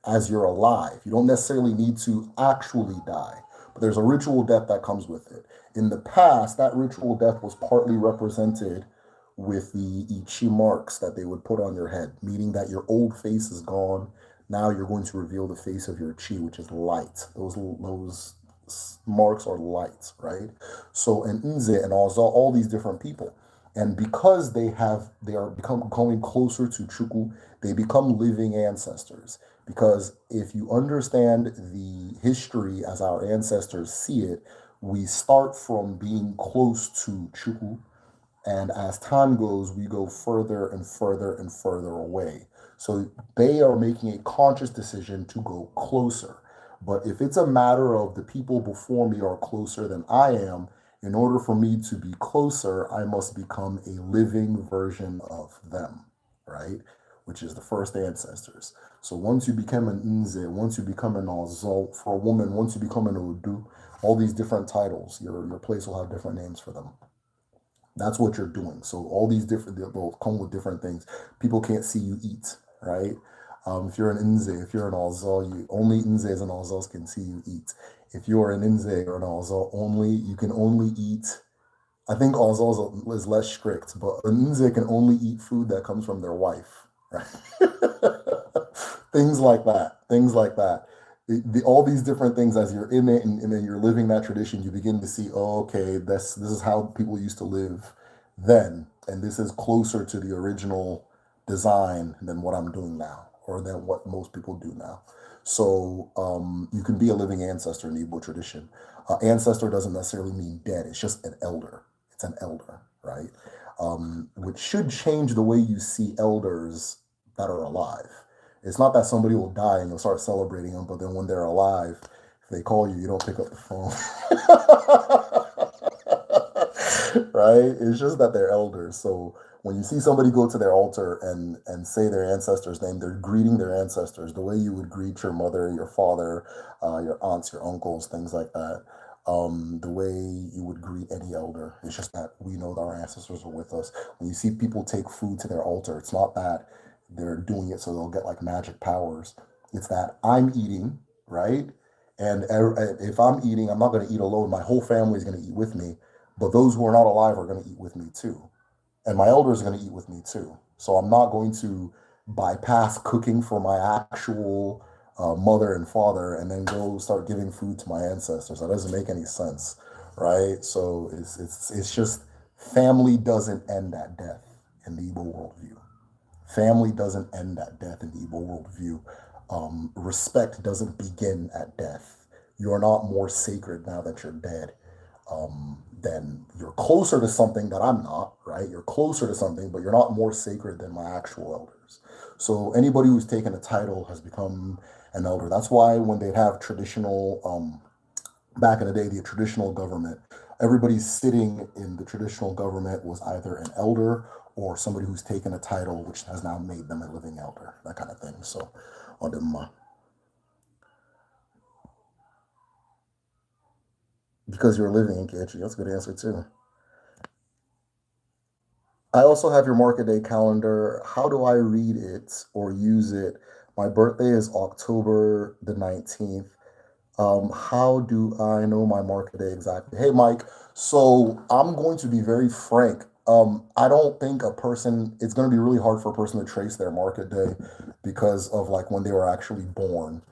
as you're alive. You don't necessarily need to actually die, but there's a ritual death that comes with it. In the past, that ritual death was partly represented with the Ichi marks that they would put on your head, meaning that your old face is gone. Now you're going to reveal the face of your Chi, which is light. Those marks are lights, right? So and Nze and all these different people. And because they are becoming closer to Chukwu, they become living ancestors. Because if you understand the history as our ancestors see it, we start from being close to Chukwu, and as time goes, we go further and further and further away. So they are making a conscious decision to go closer. But if it's a matter of the people before me are closer than I am, in order for me to be closer, I must become a living version of them, right? Which is the first ancestors. So once you become an Nze, once you become an Ozo, for a woman, once you become an Odu, all these different titles, your place will have different names for them. That's what you're doing. So all these different, they'll come with different things. People can't see you eat, right? If you're an Nze, if you're an Ozo, only Nzes and Ozos can see you eat. If you're an Nze or an Ozo, you can only eat. I think Ozos is less strict, but an Nze can only eat food that comes from their wife, right? Things like that. Things like that. All these different things as you're in it and then you're living that tradition, you begin to see, oh, okay, this is how people used to live then, and this is closer to the original design than what I'm doing now, or than what most people do now. So you can be a living ancestor in the Igbo tradition. Ancestor doesn't necessarily mean dead; it's just an elder. It's an elder, right? Which should change the way you see elders that are alive. It's not that somebody will die and you'll start celebrating them, but then when they're alive, if they call you, you don't pick up the phone. Right? It's just that they're elders. So when you see somebody go to their altar and say their ancestor's name, they're greeting their ancestors the way you would greet your mother, your father, your aunts, your uncles, things like that. The way you would greet any elder. It's just that we know that our ancestors are with us. When you see people take food to their altar, it's not that they're doing it so they'll get like magic powers. It's that I'm eating, right? And if I'm eating, I'm not going to eat alone. My whole family is going to eat with me. But those who are not alive are going to eat with me too. And my elders are going to eat with me too. So I'm not going to bypass cooking for my actual mother and father and then go start giving food to my ancestors. That doesn't make any sense, right? So it's just family doesn't end at death in the Igbo worldview. Family doesn't end at death in the Igbo worldview. Respect doesn't begin at death. You're not more sacred now that you're dead. Then you're closer to something that I'm not, right? You're closer to something, but you're not more sacred than my actual elders. So anybody who's taken a title has become an elder. That's why when they have traditional, back in the day, the traditional government, everybody sitting in the traditional government was either an elder or somebody who's taken a title, which has now made them a living elder, that kind of thing. So, because you're living in Nkechi, that's a good answer too. I also have your market day calendar. How do I read it or use it? My birthday is October the 19th. How do I know my market day exactly? Hey, Mike. So I'm going to be very frank. I don't think it's going to be really hard for a person to trace their market day because of like when they were actually born,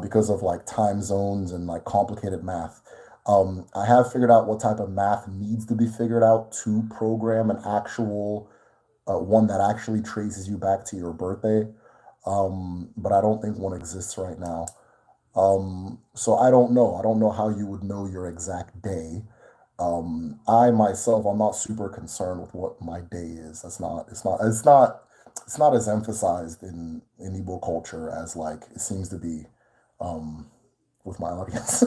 because of like time zones and like complicated math. I have figured out what type of math needs to be figured out to program an actual one that actually traces you back to your birthday. But I don't think one exists right now. So I don't know. I don't know how you would know your exact day. I myself, I'm not super concerned with what my day is. It's not as emphasized in Igbo culture as like it seems to be, um, with my audience.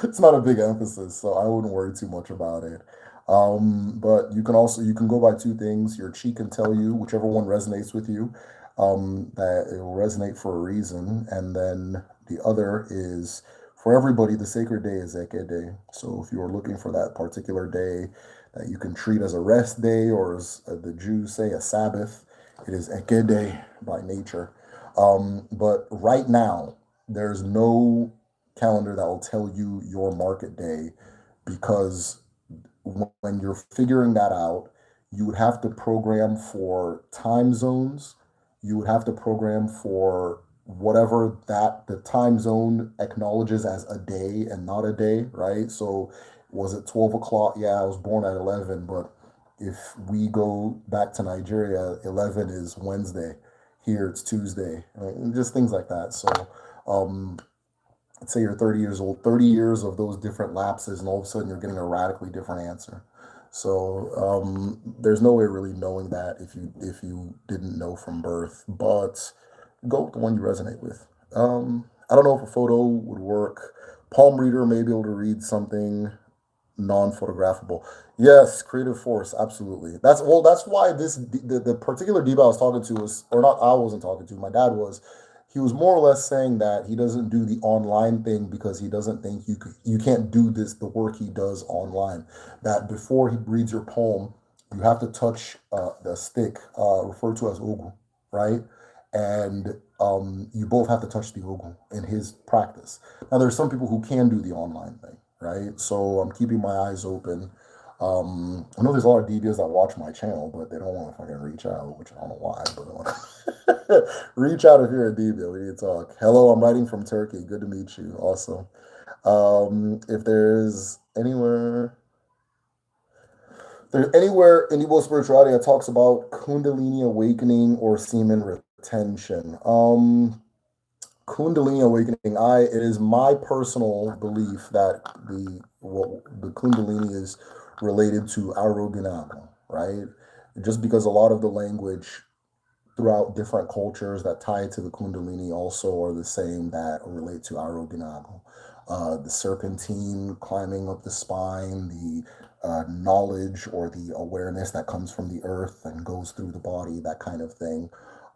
It's not a big emphasis, so I wouldn't worry too much about it. But you can go by two things. Your chi can tell you whichever one resonates with you, that it will resonate for a reason, and then the other is for everybody. The sacred day is Eke Day. So if you are looking for that particular day that you can treat as a rest day or as the Jews say a Sabbath, it is Eke Day by nature. But right now, there's no calendar that will tell you your market day because when you're figuring that out, you would have to program for time zones. You would have to program for whatever that the time zone acknowledges as a day and not a day, right? So was it 12 o'clock? Yeah, I was born at 11, but if we go back to Nigeria, 11 is Wednesday. Here it's Tuesday, right? And just things like that. So um, let's say you're 30 years old, 30 years of those different lapses, and all of a sudden you're getting a radically different answer. So there's no way really knowing that if you didn't know from birth, but go with the one you resonate with. I don't know if a photo would work. Palm reader may be able to read something non-photographable. Yes, creative force, absolutely. That's why the particular Deba I was talking to was, or not, I wasn't talking to, my dad was. He was more or less saying that he doesn't do the online thing because he doesn't think you can't do this the work he does online. That before he reads your poem, you have to touch the stick, referred to as ogu, right? And you both have to touch the ogu in his practice. Now, there's some people who can do the online thing, right? So I'm keeping my eyes open. I know there's a lot of DBs that watch my channel, but they don't want to fucking reach out, which I don't know why, but reach out if you're a DB. We need to talk. Hello, I'm writing from Turkey. Good to meet you. Awesome. If there's anywhere in Igbo spirituality that talks about Kundalini awakening or semen retention. Kundalini awakening. It is my personal belief that the Kundalini is related to Aroginamo, right? Just because a lot of the language throughout different cultures that tie to the Kundalini also are the same that relate to Aroginamo. The serpentine climbing up the spine, the knowledge or the awareness that comes from the earth and goes through the body, that kind of thing.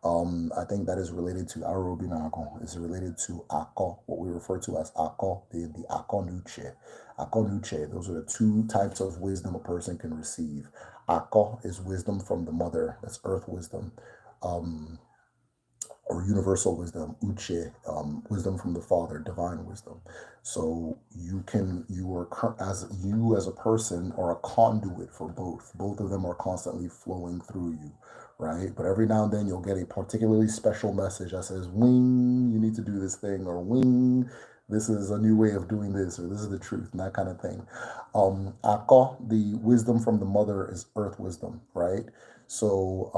I think that is related to Arobinago. It's related to Ako, what we refer to as Ako, the Ako Nuche. Ako Nuche, those are the two types of wisdom a person can receive. Ako is wisdom from the mother, that's earth wisdom, um, or universal wisdom. Uche, wisdom from the father, divine wisdom. So you as a person are a conduit for both. Both of them are constantly flowing through you, right? But every now and then you'll get a particularly special message that says, "Wing, you need to do this thing," or "Wing, this is a new way of doing this," or "This is the truth," and that kind of thing. Ako, the wisdom from the mother, is earth wisdom, right? So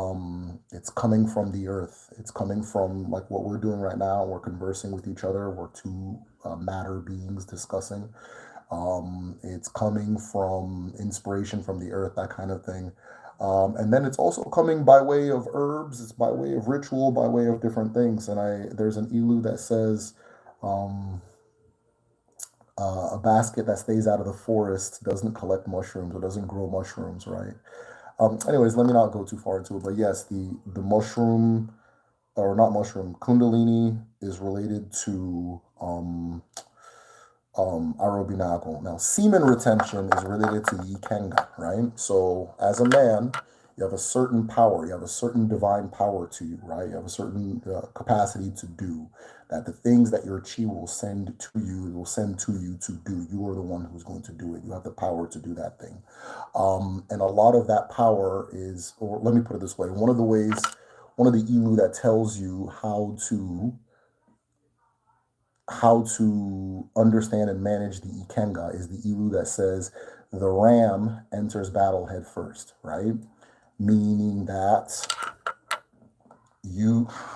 it's coming from the earth. It's coming from like what we're doing right now. We're conversing with each other. We're two matter beings discussing. It's coming from inspiration from the earth, that kind of thing. And then it's also coming by way of herbs. It's by way of ritual, by way of different things. And there's an ilu that says, um, a basket that stays out of the forest doesn't collect mushrooms or doesn't grow mushrooms, right? Anyways, let me not go too far into it, but yes, the mushroom, or not mushroom, Kundalini is related to Arobinago. Now, semen retention is related to Yikenga, right? So, as a man, You have a certain power. You have a certain divine power to you, right? You have a certain capacity to do that. The things that your chi will send to you, will send to you to do. You are the one who's going to do it. You have the power to do that thing. And a lot of that power is, or let me put it this way: one of the ways, one of the ilu that tells you how to understand and manage the ikenga is the ilu that says the ram enters battle head first, right? Meaning that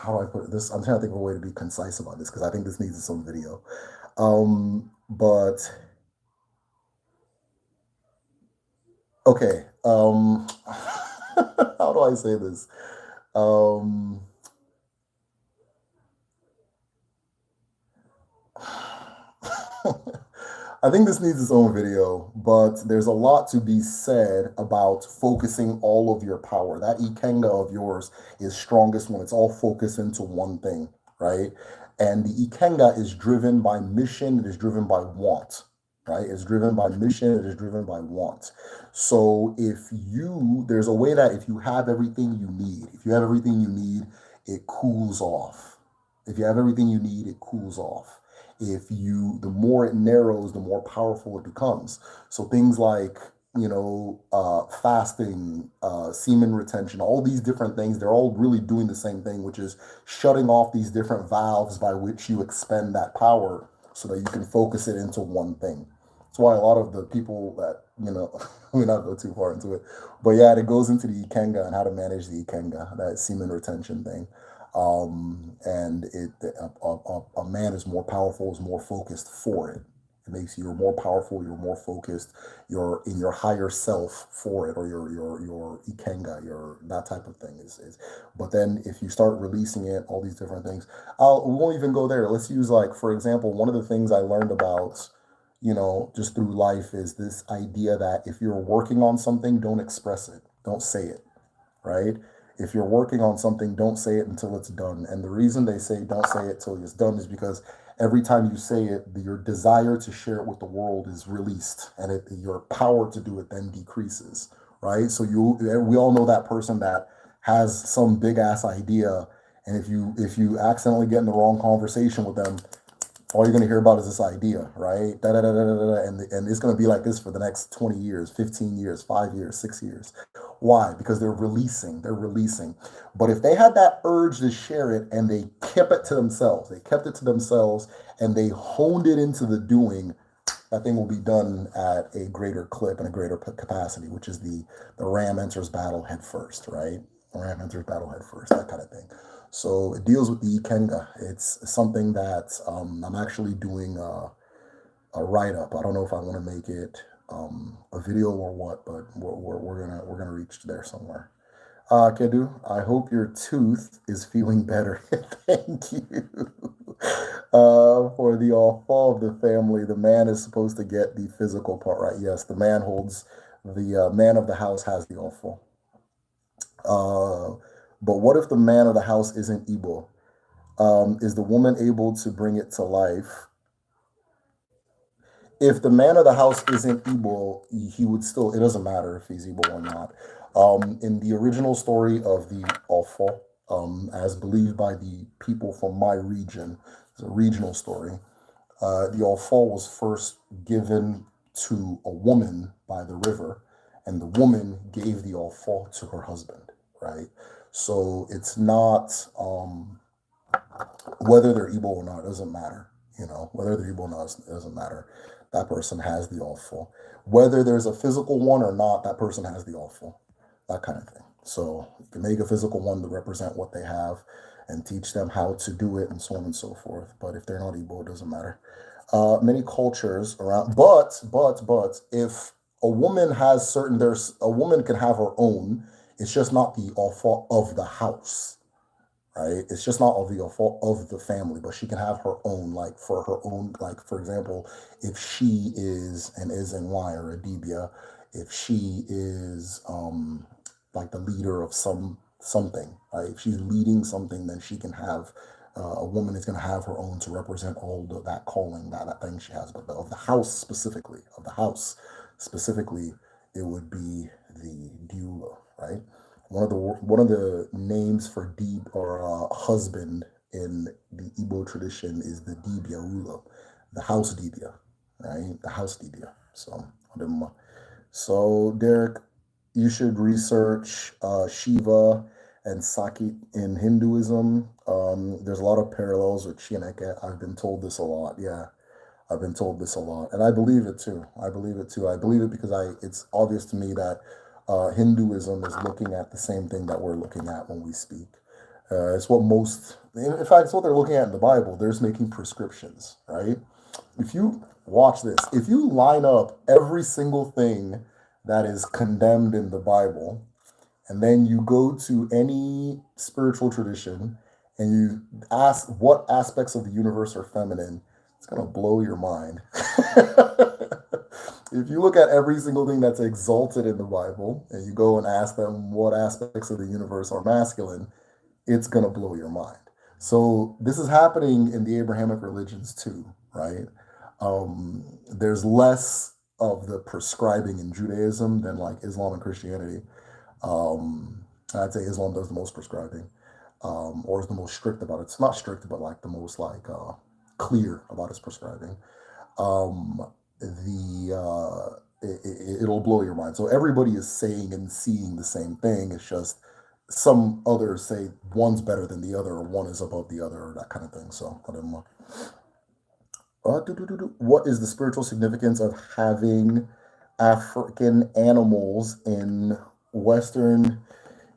how do I put this? I'm trying to think of a way to be concise about this because I think this needs its own video. But okay, how do I say this? I think this needs its own video, but there's a lot to be said about focusing all of your power. That ikenga of yours is strongest when it's all focused into one thing, right? And the ikenga is driven by mission, it is driven by want, right? It's driven by mission, it is driven by want. So there's a way that if you have everything you need, it cools off. If you have everything you need, it cools off. The more it narrows, the more powerful it becomes. So things like, fasting, semen retention, all these different things, they're all really doing the same thing, which is shutting off these different valves by which you expend that power so that you can focus it into one thing. That's why a lot of the people that, let me not go too far into it, but yeah, it goes into the ikenga and how to manage the ikenga, that semen retention thing. And a man is more powerful, is more focused for it. It makes you more powerful, you're more focused, you're in your higher self for it, or your ikenga, your that type of thing is. But then if you start releasing it, all these different things, we won't even go there. Let's use, like, for example, one of the things I learned about, just through life is this idea that if you're working on something, don't express it, don't say it, right? If you're working on something, don't say it until it's done. And the reason they say don't say it till it's done is because every time you say it, your desire to share it with the world is released, and your power to do it then decreases, right? So we all know that person that has some big ass idea, and if you accidentally get in the wrong conversation with them, all you're going to hear about is this idea, right? Da, da, da, da, da, da, and it's going to be like this for the next 20 years, 15 years, 5 years, 6 years. Why? Because they're releasing. But if they had that urge to share it and they kept it to themselves, and they honed it into the doing, that thing will be done at a greater clip and a greater capacity, which is the ram enters battle head first, right? The ram enters battle head first, that kind of thing. So it deals with the ikenga. It's something that I'm actually doing a write up. I don't know if I want to make it a video or what, but we're gonna reach there somewhere. Kedu, I hope your tooth is feeling better. Thank you. For the all fall of the family, the man is supposed to get the physical part, right? Yes, the man holds the man of the house has the all fall. But what if the man of the house isn't Igbo? Is the woman able to bring it to life? If the man of the house isn't Igbo, he would still, it doesn't matter if he's Igbo or not. In the original story of the Ofo, as believed by the people from my region, it's a regional story. The Ofo was first given to a woman by the river, and the woman gave the Ofo to her husband, right? So it's not, whether they're Igbo or not, it doesn't matter. Whether they're Igbo or not, it doesn't matter. That person has the awful. Whether there's a physical one or not, that person has the awful. That kind of thing. So you can make a physical one to represent what they have and teach them how to do it and so on and so forth. But if they're not Igbo, it doesn't matter. Many cultures around, but if a woman there's a woman can have her own. It's just not the awful of the house. Right? It's just not of the family, but she can have her own, like for her own, like for example, if she is an Ezenwai or a Dibia, if she is like the leader of something, right? If she's leading something, then she can have a woman is going to have her own to represent all that calling, that thing she has. But of the house specifically, it would be the Diula, right? One of the names for deep or husband in the Igbo tradition is the dibia ulo, the house dibia, right? The house dibia. So, so Derek, you should research Shiva and Saki in Hinduism. There's a lot of parallels with Chineke. I've been told this a lot. Yeah, I've been told this a lot, and I believe it too. I believe it too. I believe it because it's obvious to me that Hinduism is looking at the same thing that we're looking at when we speak. It's what most, in fact, it's what they're looking at in the Bible. They're just making prescriptions, right? If you watch this, if you line up every single thing that is condemned in the Bible, and then you go to any spiritual tradition and you ask what aspects of the universe are feminine, it's going to blow your mind. If you look at every single thing that's exalted in the Bible and you go and ask them what aspects of the universe are masculine, it's going to blow your mind. So this is happening in the Abrahamic religions too, right? There's less of the prescribing in Judaism than like Islam and Christianity. I'd say Islam does the most prescribing, or is the most strict about it. It's not strict, but like the most like clear about its prescribing. It'll blow your mind. So everybody is saying and seeing the same thing. It's just some others say one's better than the other, or one is above the other, or that kind of thing. So I don't know. What is the spiritual significance of having African animals in Western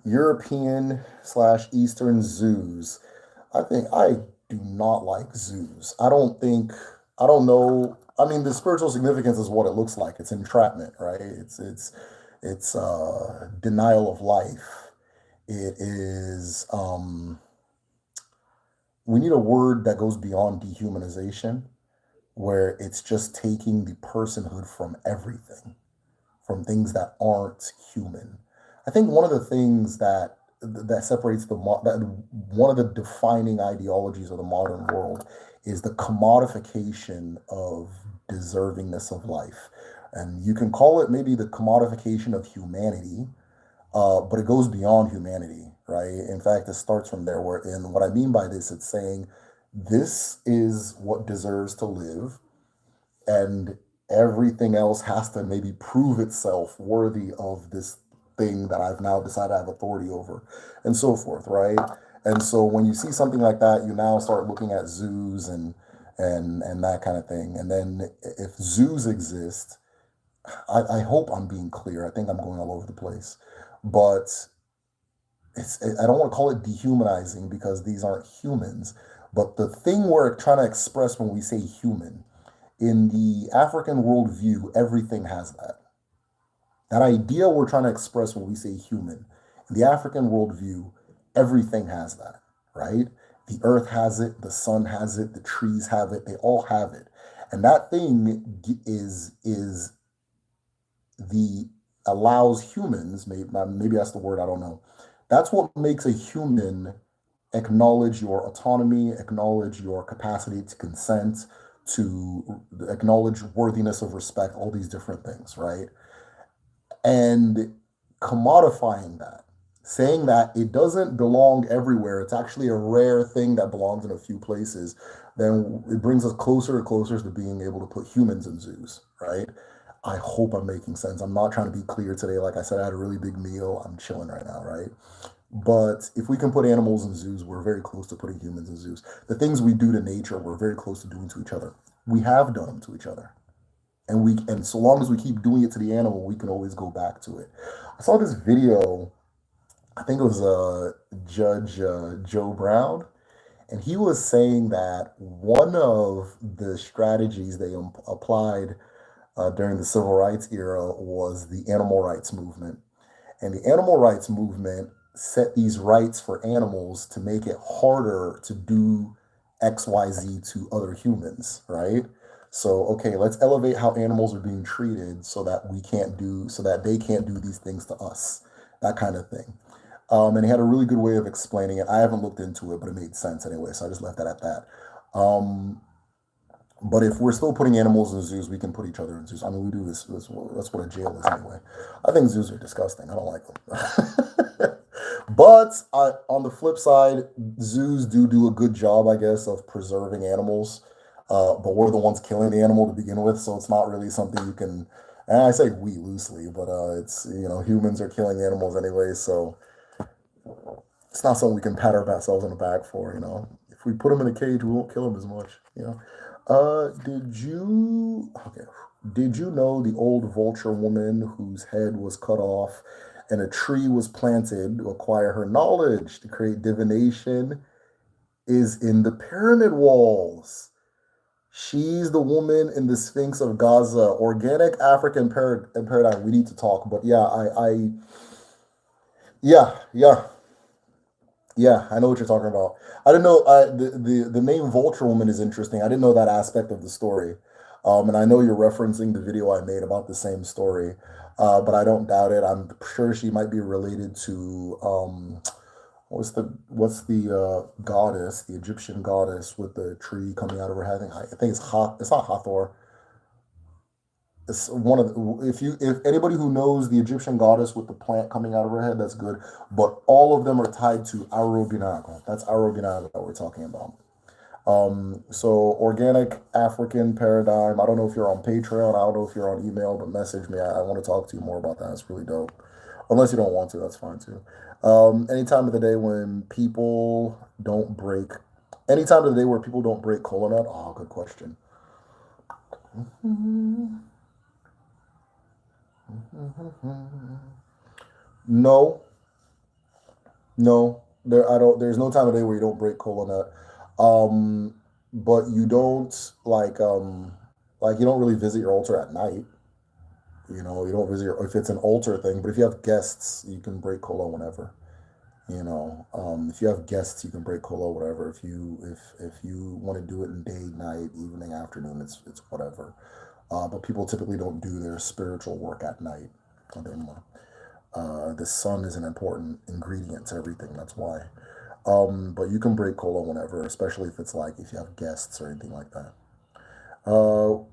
European / Eastern zoos? I do not like zoos. I don't know. I mean, the spiritual significance is what it looks like. It's entrapment, right? It's denial of life. It is, we need a word that goes beyond dehumanization, where it's just taking the personhood from everything, from things that aren't human. I think one of the things that separates one of the defining ideologies of the modern world is the commodification of deservingness of life. And you can call it maybe the commodification of humanity, but it goes beyond humanity, right? In fact, it starts from there. And what I mean by this, it's saying this is what deserves to live, and everything else has to maybe prove itself worthy of this thing that I've now decided I have authority over, and so forth, right? And so when you see something like that, you now start looking at zoos and that kind of thing. And then if zoos exist, I hope I'm being clear. I think I'm going all over the place, but I don't want to call it dehumanizing because these aren't humans. But the thing we're trying to express when we say human, in the African worldview, everything has that. That idea we're trying to express when we say human, in the African worldview, everything has that, right? The earth has it, the sun has it, the trees have it, they all have it. And that thing is the allows humans, maybe that's the word, I don't know. That's what makes a human acknowledge your autonomy, acknowledge your capacity to consent, to acknowledge worthiness of respect, all these different things, right? And commodifying that, saying that it doesn't belong everywhere, it's actually a rare thing that belongs in a few places, then it brings us closer and closer to being able to put humans in zoos, right? I hope I'm making sense. I'm not trying to be clear today. Like I said, I had a really big meal. I'm chilling right now, right? But if we can put animals in zoos, we're very close to putting humans in zoos. The things we do to nature, we're very close to doing to each other. We have done them to each other. And so long as we keep doing it to the animal, we can always go back to it. I saw this video, I think it was Judge Joe Brown, and he was saying that one of the strategies they applied during the civil rights era was the animal rights movement. And the animal rights movement set these rights for animals to make it harder to do XYZ to other humans, right? So, okay, let's elevate how animals are being treated so that they can't do these things to us, that kind of thing. And he had a really good way of explaining it. I haven't looked into it, but it made sense anyway, so I just left that at that. But if we're still putting animals in zoos, we can put each other in zoos. I mean, we do this. That's what a jail is anyway. I think zoos are disgusting. I don't like them. But on the flip side, zoos do a good job, I guess, of preserving animals. But we're the ones killing the animal to begin with, so it's not really something you can. And I say we loosely, but it's humans are killing animals anyway, so it's not something we can pat ourselves on the back for. If we put them in a cage, we won't kill them as much. Did you okay? Did you know the old vulture woman whose head was cut off and a tree was planted to acquire her knowledge to create divination is in the pyramid walls? She's the woman in the Sphinx of Gaza. Organic African paradigm. We need to talk, but yeah, yeah, yeah, yeah. I know what you're talking about. I didn't know. The name Vulture Woman is interesting. I didn't know that aspect of the story. And I know you're referencing the video I made about the same story, but I don't doubt it. I'm sure she might be related to what's the goddess, the Egyptian goddess with the tree coming out of her head? I think it's hot. It's not Hathor. It's one of the, if anybody who knows the Egyptian goddess with the plant coming out of her head, that's good. But all of them are tied to Arobinaga. That's Arobinaga that we're talking about. So organic African paradigm. I don't know if you're on Patreon. I don't know if you're on email, but message me. I want to talk to you more about that. It's really dope. Unless you don't want to, that's fine too. Any time of the day when people don't break, any time of the day where people don't break cola nut. Oh, good question. No, no. There, I don't. There's no time of day where you don't break cola nut. But you don't like you don't really visit your altar at night. You don't visit if it's an altar thing. But if you have guests, you can break cola whenever. If you have guests, you can break cola whatever. If you want to do it in day, night, evening, afternoon, it's whatever. But people typically don't do their spiritual work at night. The sun is an important ingredient to everything. That's why. But you can break cola whenever, especially if it's like if you have guests or anything like that. Uh,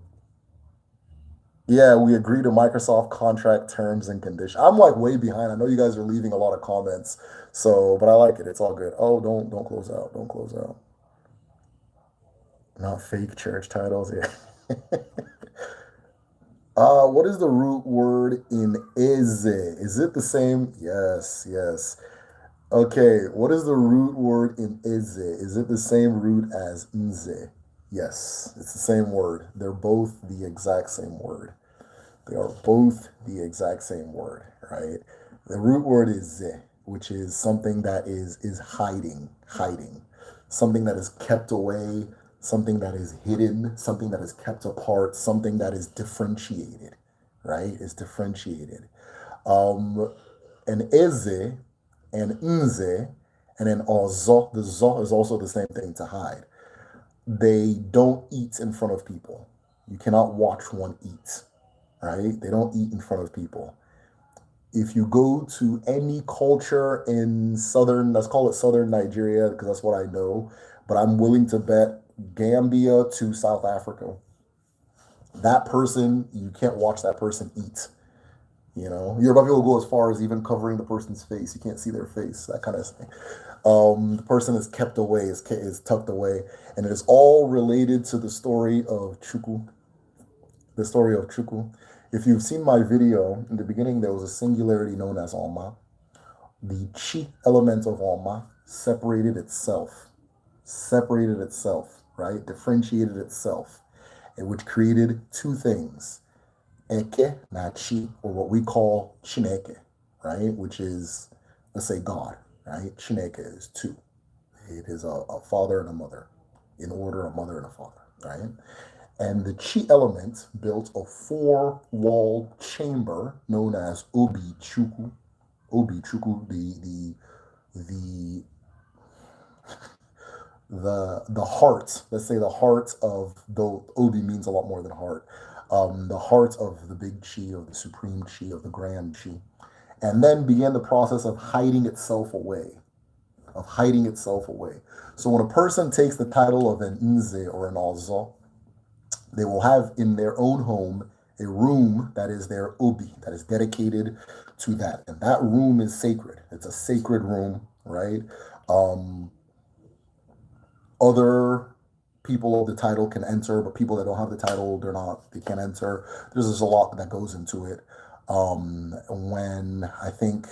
yeah, we agree to Microsoft contract terms and conditions. I'm like way behind. I know you guys are leaving a lot of comments, so but I like it. It's all good. Oh, don't close out. Don't close out. Not fake church titles. Yeah. What is the root word in eze? Is it the same? Yes, yes. Okay, what is the root word in eze? Is it the same root as nze? Yes, it's the same word. They're both the exact same word. They are both the exact same word, right? The root word is ze, which is something that is hiding, something that is kept away, something that is hidden, something that is kept apart, something that is differentiated, right? Is differentiated. Um, and eze and nze, and then ozo. The zo is also the same thing to hide. They don't eat in front of people. You cannot watch one eat, right? They don't eat in front of people. If you go to any culture in southern, let's call it southern Nigeria, because that's what I know, but I'm willing to bet Gambia to South Africa. That person, you can't watch that person eat. Yoruba people go as far as even covering the person's face. You can't see their face, that kind of thing. The person is kept away, is tucked away, and it is all related to the story of Chuku. The story of Chuku. If you've seen my video, in the beginning there was a singularity known as Alma. The chi element of Alma separated itself, right? Differentiated itself, and which created two things. Eke na chi, or what we call Chineke, right? Which is, let's say, God, right? Chineke is two. It is a father and a mother, in order, a mother and a father, right? And the chi element built a four-walled chamber known as Obi Chuku. Obi Chuku, the the heart. Let's say the heart of, though Obi means a lot more than heart. The heart of the big chi, of the supreme chi, of the grand chi, and then began the process of hiding itself away. So when a person takes the title of an nze or an ozo, they will have in their own home a room that is their obi, that is dedicated to that. And that room is sacred. It's a sacred room, right? Um, Other people of the title can enter, but people that don't have the title, they can't enter. There's just a lot that goes into it. When I think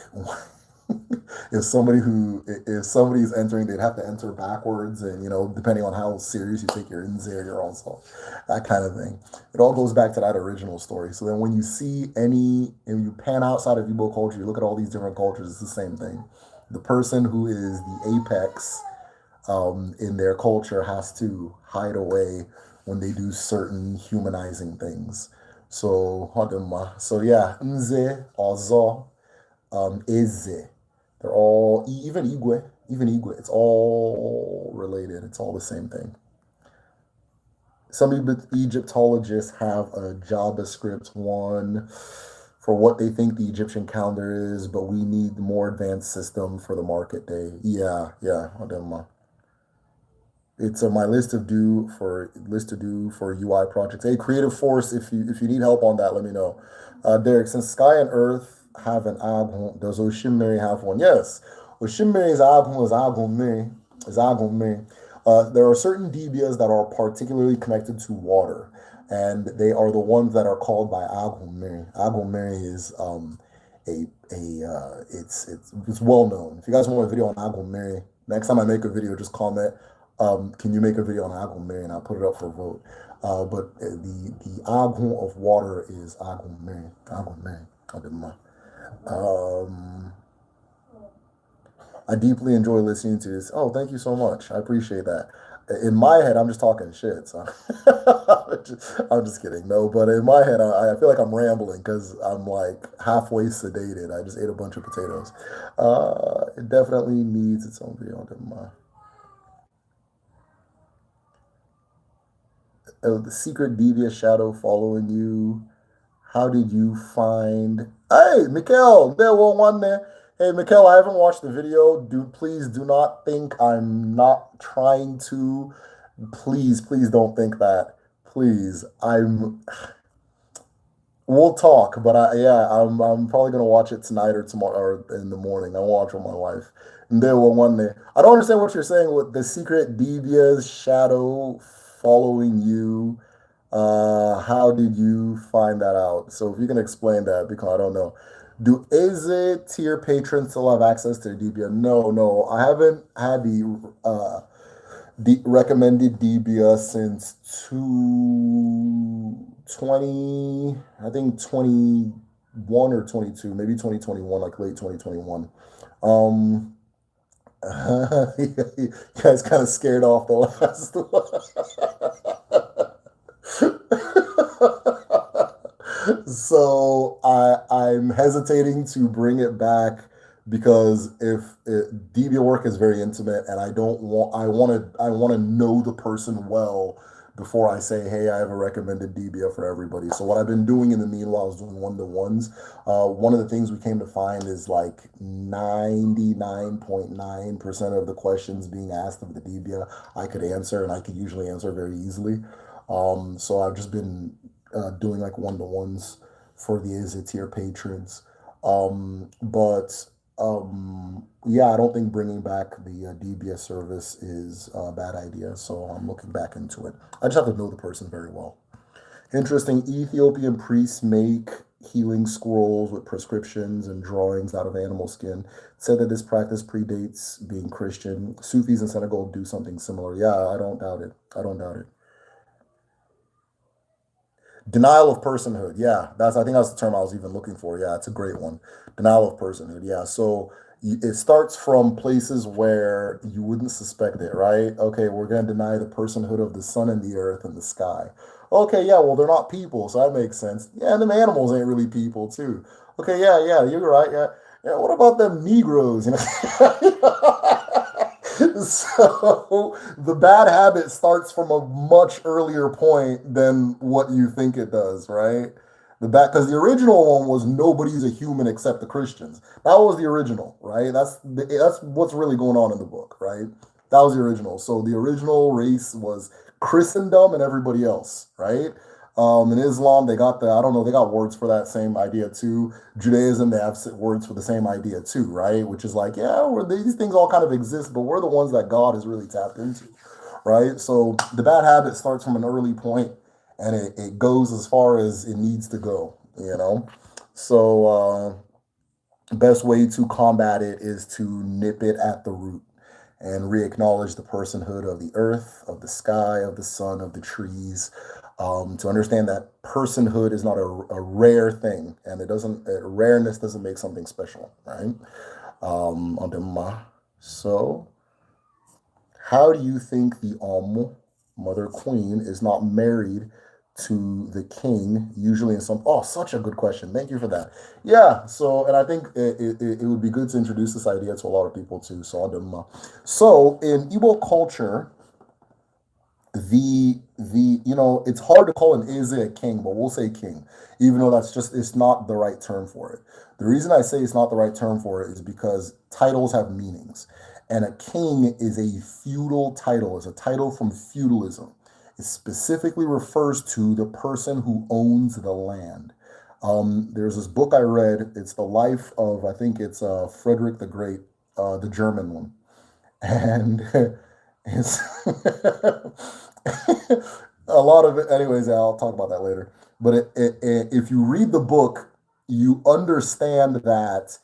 if somebody's entering, they'd have to enter backwards, and depending on how serious you take your Nze or your also, that kind of thing. It all goes back to that original story. So then when you see and you pan outside of Igbo culture, you look at all these different cultures, it's the same thing. The person who is the apex in their culture has to hide away when they do certain humanizing things. So, so yeah, Nze, Ozo, Eze. They're all, even Igwe, it's all related. It's all the same thing. Some Egyptologists have a JavaScript one for what they think the Egyptian calendar is, but we need the more advanced system for the market day. Yeah, yeah. It's my list to do for UI projects. Hey, Creative Force, if you need help on that, let me know. Derek, since Sky and Earth have an Agun, does Oshimiri have one? Yes. Oshimiri's Agun is Agun. There are certain Dibias that are particularly connected to water, and they are the ones that are called by Agun. Agun is it's well known. If you guys want a video on Agun, next time I make a video, just comment. Can you make a video on Agun Mary, and I'll put it up for vote. But the Agun of water is Agun Mary. Agun Mary. I deeply enjoy listening to this. Oh, thank you so much. I appreciate that. In my head, I'm just talking shit. So I'm just kidding. No, but in my head, I feel like I'm rambling because I'm like halfway sedated. I just ate a bunch of potatoes. It definitely needs its own video. The secret devious shadow following you. How did you find? Hey, Mikhail, there was one there. Hey, Mikhail, I haven't watched the video. Please do not think I'm not trying to. Please don't think that. Please, we'll talk, but I'm probably gonna watch it tonight or tomorrow or in the morning. I'll watch with my wife. And there was one there. I don't understand what you're saying with the secret devious shadow following you. How did you find that out? So if you can explain that, because I don't know. Do Eze tier patrons still have access to Debia? No, I haven't had the recommended Debia since 2020, I think 21 or 22, maybe 2021, like late 2021. You guys kind of scared off the last one. So I'm hesitating to bring it back because Debia work is very intimate, and I want to know the person well before I say, hey, I have a recommended Debia for everybody. So what I've been doing in the meanwhile is doing one-to-ones. One of the things we came to find is like 99.9% of the questions being asked of the Debia I could answer, and I could usually answer very easily. So I've just been doing like one-to-ones for the Is It tier patrons. Yeah, I don't think bringing back the Debia service is a bad idea, so I'm looking back into it. I just have to know the person very well. Interesting. Ethiopian priests make healing scrolls with prescriptions and drawings out of animal skin. Said that this practice predates being Christian. Sufis in Senegal do something similar. Yeah, I don't doubt it. Denial of personhood. Yeah, I think that's the term I was even looking for. Yeah, it's a great one. Denial of personhood. Yeah, so it starts from places where you wouldn't suspect it, right? Okay, we're going to deny the personhood of the sun and the earth and the sky. Okay, yeah, well, they're not people, so that makes sense. Yeah, and them animals ain't really people, too. Okay, yeah, you're right. Yeah, what about them Negroes? So the bad habit starts from a much earlier point than what you think it does, right? Because the original one was nobody's a human except the Christians. That was the original, right? That's what's really going on in the book, right? That was the original. So the original race was Christendom and everybody else, right? In Islam, they got I don't know, they got words for that same idea too. Judaism, they have words for the same idea too, right? Which is like, yeah, these things all kind of exist, but we're the ones that God has really tapped into, right? So the bad habit starts from an early point and it goes as far as it needs to go, you know? So, best way to combat it is to nip it at the root and re-acknowledge the personhood of the earth, of the sky, of the sun, of the trees. To understand that personhood is not a rare thing, and it doesn't rareness doesn't make something special, right? So, how do you think the Mother Queen is not married to the king, usually in some... Oh, such a good question. Thank you for that. Yeah, so, and I think it would be good to introduce this idea to a lot of people too. So in Igbo culture, it's hard to call an Eze a king, but we'll say king, even though it's not the right term for it. The reason I say it's not the right term for it is because titles have meanings. And a king is a feudal title, it's a title from feudalism. It specifically refers to the person who owns the land. There's this book I read, it's the life of, I think it's Frederick the Great, the German one. And it's a lot of it, anyways, I'll talk about that later. But if you read the book, you understand that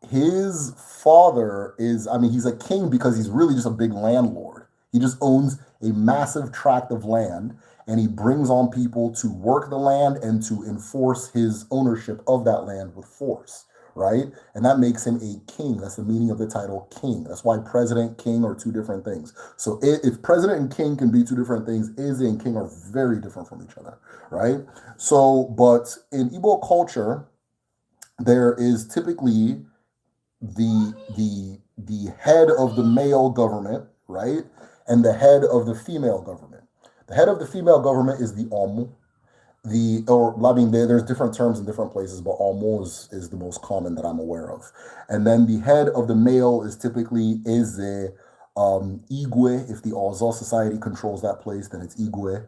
his father he's a king because he's really just a big landlord. He just owns a massive tract of land and he brings on people to work the land and to enforce his ownership of that land with force, right? And that makes him a king. That's the meaning of the title king. That's why president, king are two different things. So if president and king can be two different things, Eze and king are very different from each other, right? So, but in Igbo culture, there is typically the head of the male government, right? And the head of the female government. The head of the female government is the Omu. There's different terms in different places, but Omu is the most common that I'm aware of. And then the head of the male is typically Eze, Igwe. If the Ozo society controls that place, then it's Igwe.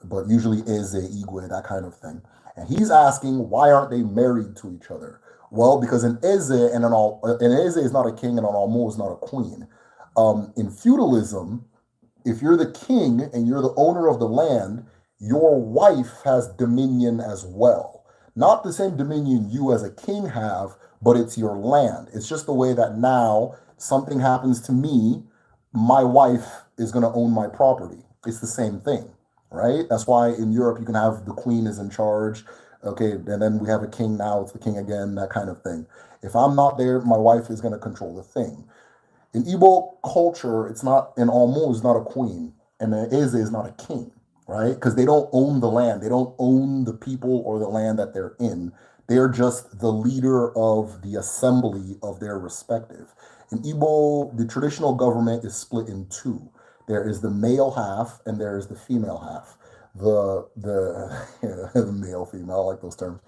But usually Eze, Igwe, that kind of thing. And he's asking, why aren't they married to each other? Well, because an Eze an Eze is not a king and an Omu is not a queen. In feudalism, if you're the king and you're the owner of the land, your wife has dominion as well. Not the same dominion you as a king have, but it's your land. It's just the way that now something happens to me, my wife is going to own my property. It's the same thing, right? That's why in Europe you can have the queen is in charge. Okay, and then we have a king now, it's the king again, that kind of thing. If I'm not there, my wife is going to control the thing. In Igbo culture, an Omu is not a queen, and an Eze is not a king, right? Because they don't own the land. They don't own the people or the land that they're in. They're just the leader of the assembly of their respective. In Igbo, the traditional government is split in two. There is the male half and there is the female half. The male, female, I like those terms.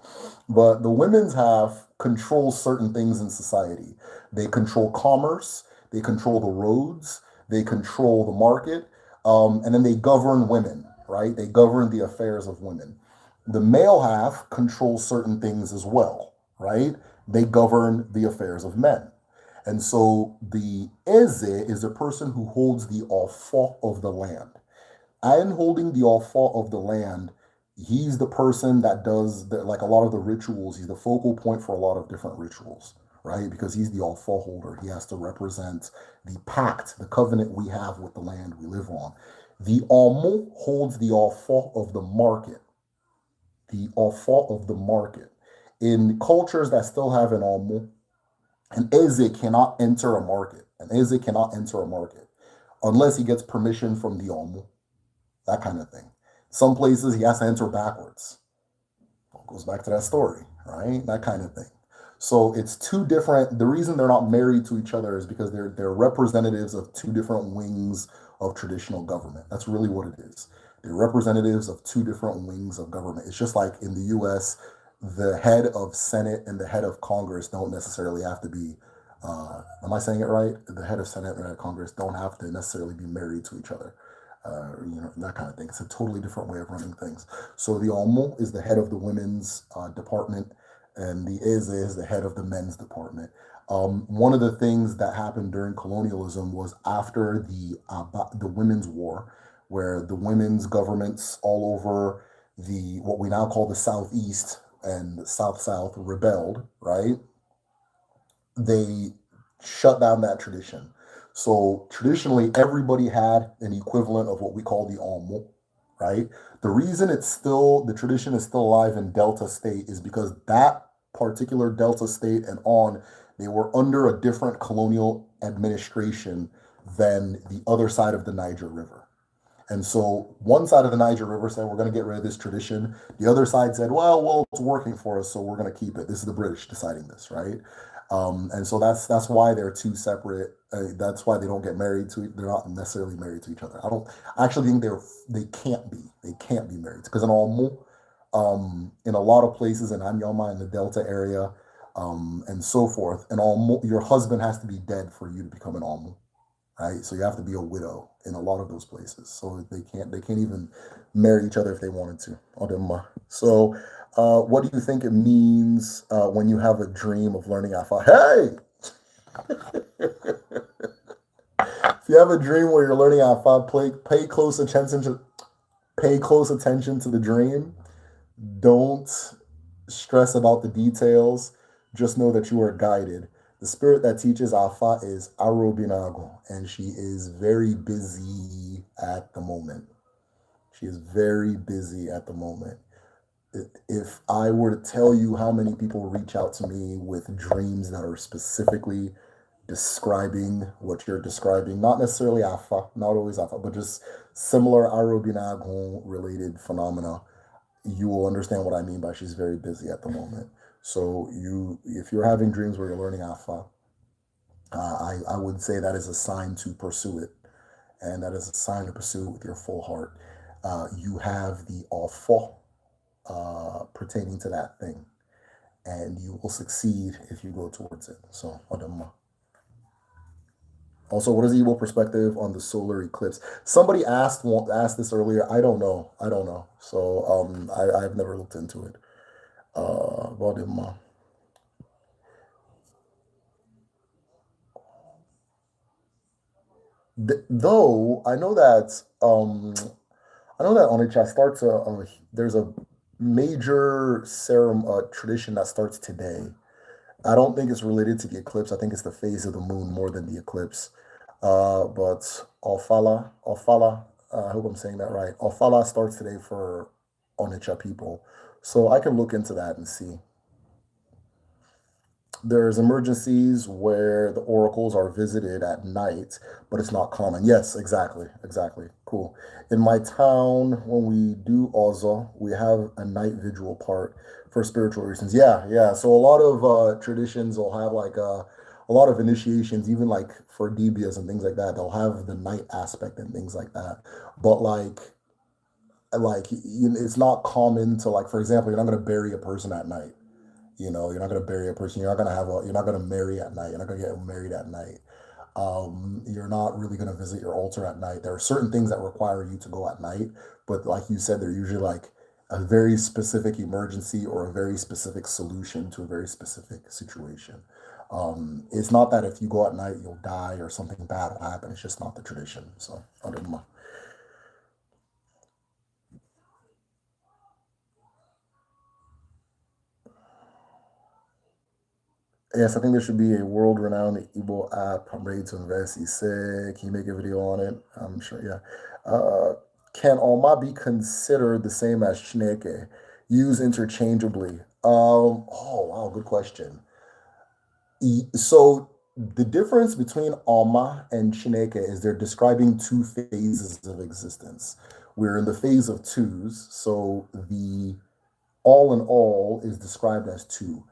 But the women's half controls certain things in society. They control commerce, they control the roads, they control the market, and then they govern women, right? They govern the affairs of women. The male half controls certain things as well, right? They govern the affairs of men. And so the Eze is the person who holds the Ofo of the land. And holding the Ofo of the land, he's the person that does like a lot of the rituals. He's the focal point for a lot of different rituals, right? Because he's the Ofo holder. He has to represent the pact, the covenant we have with the land we live on. The Omu holds the Ofo of the market. The Ofo of the market. In cultures that still have an Omu, an Eze cannot enter a market. An Eze cannot enter a market unless he gets permission from the Omu. That kind of thing. Some places he has to enter backwards. Goes back to that story, right? That kind of thing. So it's two different. The reason they're not married to each other is because they're representatives of two different wings of traditional government. That's really what it is. They're representatives of two different wings of government. It's just like in the U.S., the head of Senate and the head of Congress don't necessarily have to be. Am I saying it right? The head of Senate and head of Congress don't have to necessarily be married to each other. that kind of thing. It's a totally different way of running things. So the Omo is the head of the women's department, and the Eze is the head of the men's department. One of the things that happened during colonialism was after the Women's War, where the women's governments all over the what we now call the Southeast and South South rebelled, right? They shut down that tradition. So traditionally, everybody had an equivalent of what we call the Omo, right? The reason the tradition is still alive in Delta State is because that particular Delta State and on, they were under a different colonial administration than the other side of the Niger River. And so one side of the Niger River said, we're going to get rid of this tradition. The other side said, well, it's working for us, so we're going to keep it. This is the British deciding this, right? And so that's why they're two separate. That's why they don't get married to. They're not necessarily married to each other. I actually think they can't be. They can't be married because in a lot of places in Anyama in the Delta area, and so forth, and your husband has to be dead for you to become an Almu, right? So you have to be a widow in a lot of those places. So they can't even marry each other if they wanted to. So what do you think it means when you have a dream of learning Afa? Hey! If you have a dream where you're learning Afa, pay close attention to the dream. Don't stress about the details. Just know that you are guided. The spirit that teaches Afa is Arobinago, and she is very busy at the moment. She is very busy at the moment. If I were to tell you how many people reach out to me with dreams that are specifically describing what you're describing, not necessarily Afa, not always Afa, but just similar Arobinago related phenomena, you will understand what I mean by she's very busy at the moment. So if you're having dreams where you're learning Afa, I would say that is a sign to pursue it, and that is a sign to pursue it with your full heart. You have the offer pertaining to that thing, and you will succeed if you go towards it. So, also, what is the Igbo perspective on the solar eclipse? Somebody asked this earlier. I don't know. So I've never looked into it. Though I know that Onitsha starts there's a major tradition that starts today. I don't think it's related to the eclipse. I think it's the phase of the moon more than the eclipse. But Ofala, I hope I'm saying that right. Ofala starts today for Onitsha people. So I can look into that and see. There's emergencies where the oracles are visited at night, but it's not common. Yes, exactly. Cool. In my town, when we do Ozo, we have a night vigil part for spiritual reasons. Yeah. So a lot of traditions will have like a lot of initiations, even like for Debias and things like that. They'll have the night aspect and things like that. But it's not common to, like, for example, you're not going to bury a person at night. You're not going to bury a person. You're not going to marry at night. You're not going to get married at night. You're not really going to visit your altar at night. There are certain things that require you to go at night, but like you said, they're usually like a very specific emergency or a very specific solution to a very specific situation. It's not that if you go at night, you'll die or something bad will happen. It's just not the tradition. So, I don't know. Yes, I think there should be a world-renowned Igbo app. I'm ready to invest. He said, "Can you make a video on it?" I'm sure. Yeah. Can Alma be considered the same as Chineke, used interchangeably? Oh wow, good question. So the difference between Alma and Chineke is they're describing two phases of existence. We're in the phase of twos, so the all in all is described as two.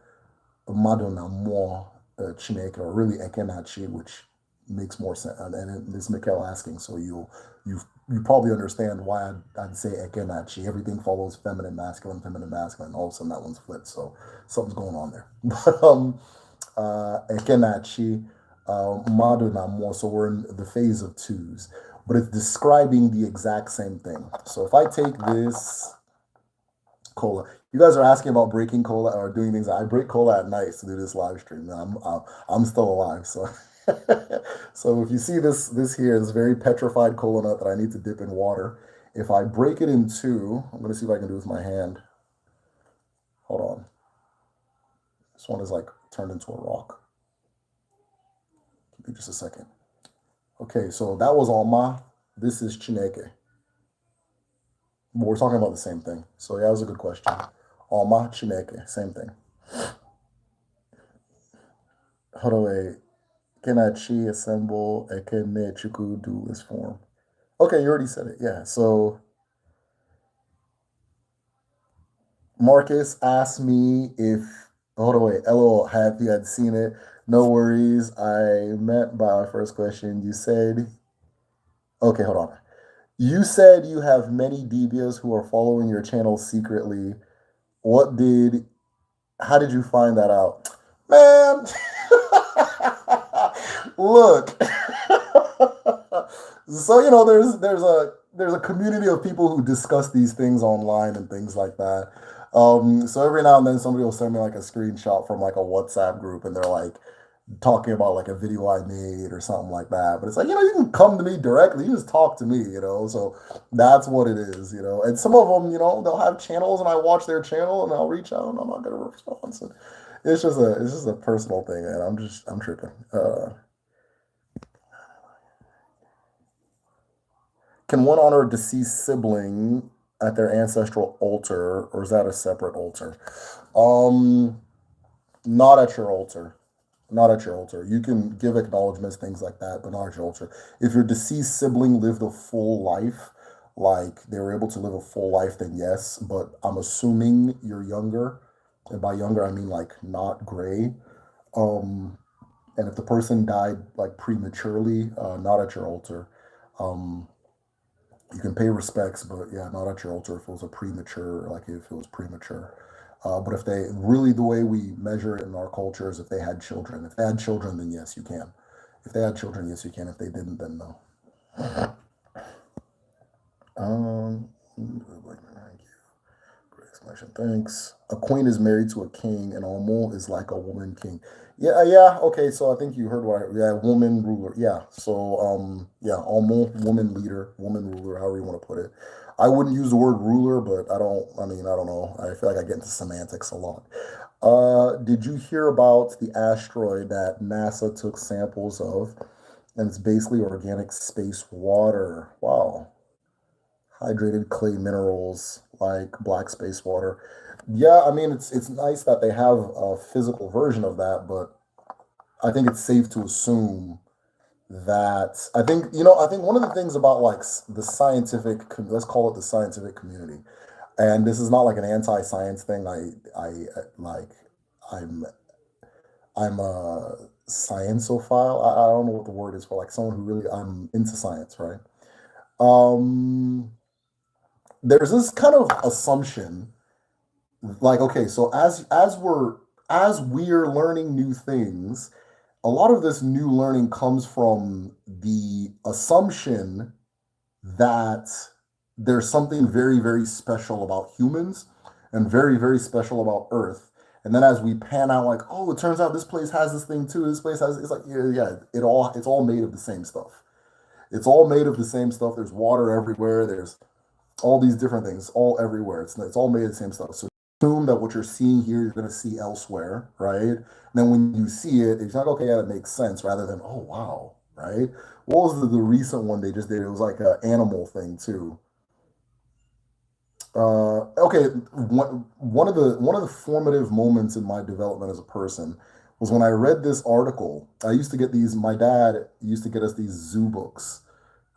Madonna more Chineke, or really Ekenachi, which makes more sense. And this Mikkel asking, so you probably understand why I'd say Ekenachi. Everything follows feminine, masculine, feminine, masculine. All of a sudden, that one's flipped. So something's going on there. But Ekenachi, Madonna more. So we're in the phase of twos. but it's describing the exact same thing. So if I take this cola, you guys are asking about breaking cola or doing things. I break cola at night to do this live stream. I'm still alive. So so if you see this here, this very petrified cola nut that I need to dip in water. If I break it in two, I'm gonna see if I can do it with my hand. Hold on. This one is like turned into a rock. Give me just a second. Okay, so that was Alma. This is Chineke. But we're talking about the same thing. So yeah, that was a good question. Alma, Chineke, same thing. Horoe, Kenachi, assemble, Ekene, Chuku, duelist form. Okay, you already said it. Yeah, so Marcus asked me if, hold on, wait, LOL, have you had seen it? No worries. I meant by my first question, you said, okay, hold on. You said you have many DBs who are following your channel secretly. How did you find that out? Man, look. So, there's a community of people who discuss these things online and things like that. So every now and then somebody will send me like a screenshot from like a WhatsApp group and they're like talking about like a video I made or something like that. But it's like, you can come to me directly. You just talk to me. So that's what it is. And some of them, they'll have channels and I watch their channel and I'll reach out and I'm not gonna respond. So it's just a personal thing, and I'm tripping. Can one honor a deceased sibling at their ancestral altar, or is that a separate altar? Um, Not at your altar. Not at your altar. You can give acknowledgments, things like that, but not at your altar. If your deceased sibling lived a full life, like they were able to live a full life, then yes. But I'm assuming you're younger, and by younger I mean like not gray. Um, and if the person died like prematurely, not at your altar. Um, you can pay respects, but yeah, not at your altar if it was a premature, like if it was premature. But if they really, the way we measure it in our culture is if they had children. If they had children, then yes, you can. If they had children, yes, you can. If they didn't, then no. Thank you. Great explanation. Thanks. A queen is married to a king, and Omo is like a woman king. Yeah, yeah. Okay, so I think you heard yeah, woman ruler. Yeah. So yeah, Omo, woman leader, woman ruler, however you want to put it. I wouldn't use the word ruler, but I don't know. I feel like I get into semantics a lot. Did you hear about the asteroid that NASA took samples of? And it's basically organic space water. Wow. Hydrated clay minerals like black space water. Yeah, I mean it's nice that they have a physical version of that, but I think it's safe to assume that I think one of the things about like the scientific let's call it the scientific community, and this is not like an anti-science thing. Like I'm I'm a scienceophile. I don't know what the word is for like someone who really I'm into science, right? Um, there's this kind of assumption like okay, so as we're learning new things, a lot of this new learning comes from the assumption that there's something very, very special about humans and very, very special about Earth. And then as we pan out, like, oh, it turns out this place has this thing too. This place has it's like, yeah, yeah, it's all made of the same stuff. It's all made of the same stuff. There's water everywhere. There's all these different things, all everywhere. It's all made of the same stuff. So assume that what you're seeing here, you're going to see elsewhere, right? And then when you see it, it's like, okay, yeah, that makes sense, rather than, oh, wow, right? What was the recent one they just did? It was like an animal thing too. Okay, one of the formative moments in my development as a person was when I read this article. I used to get these. My dad used to get us these zoo books,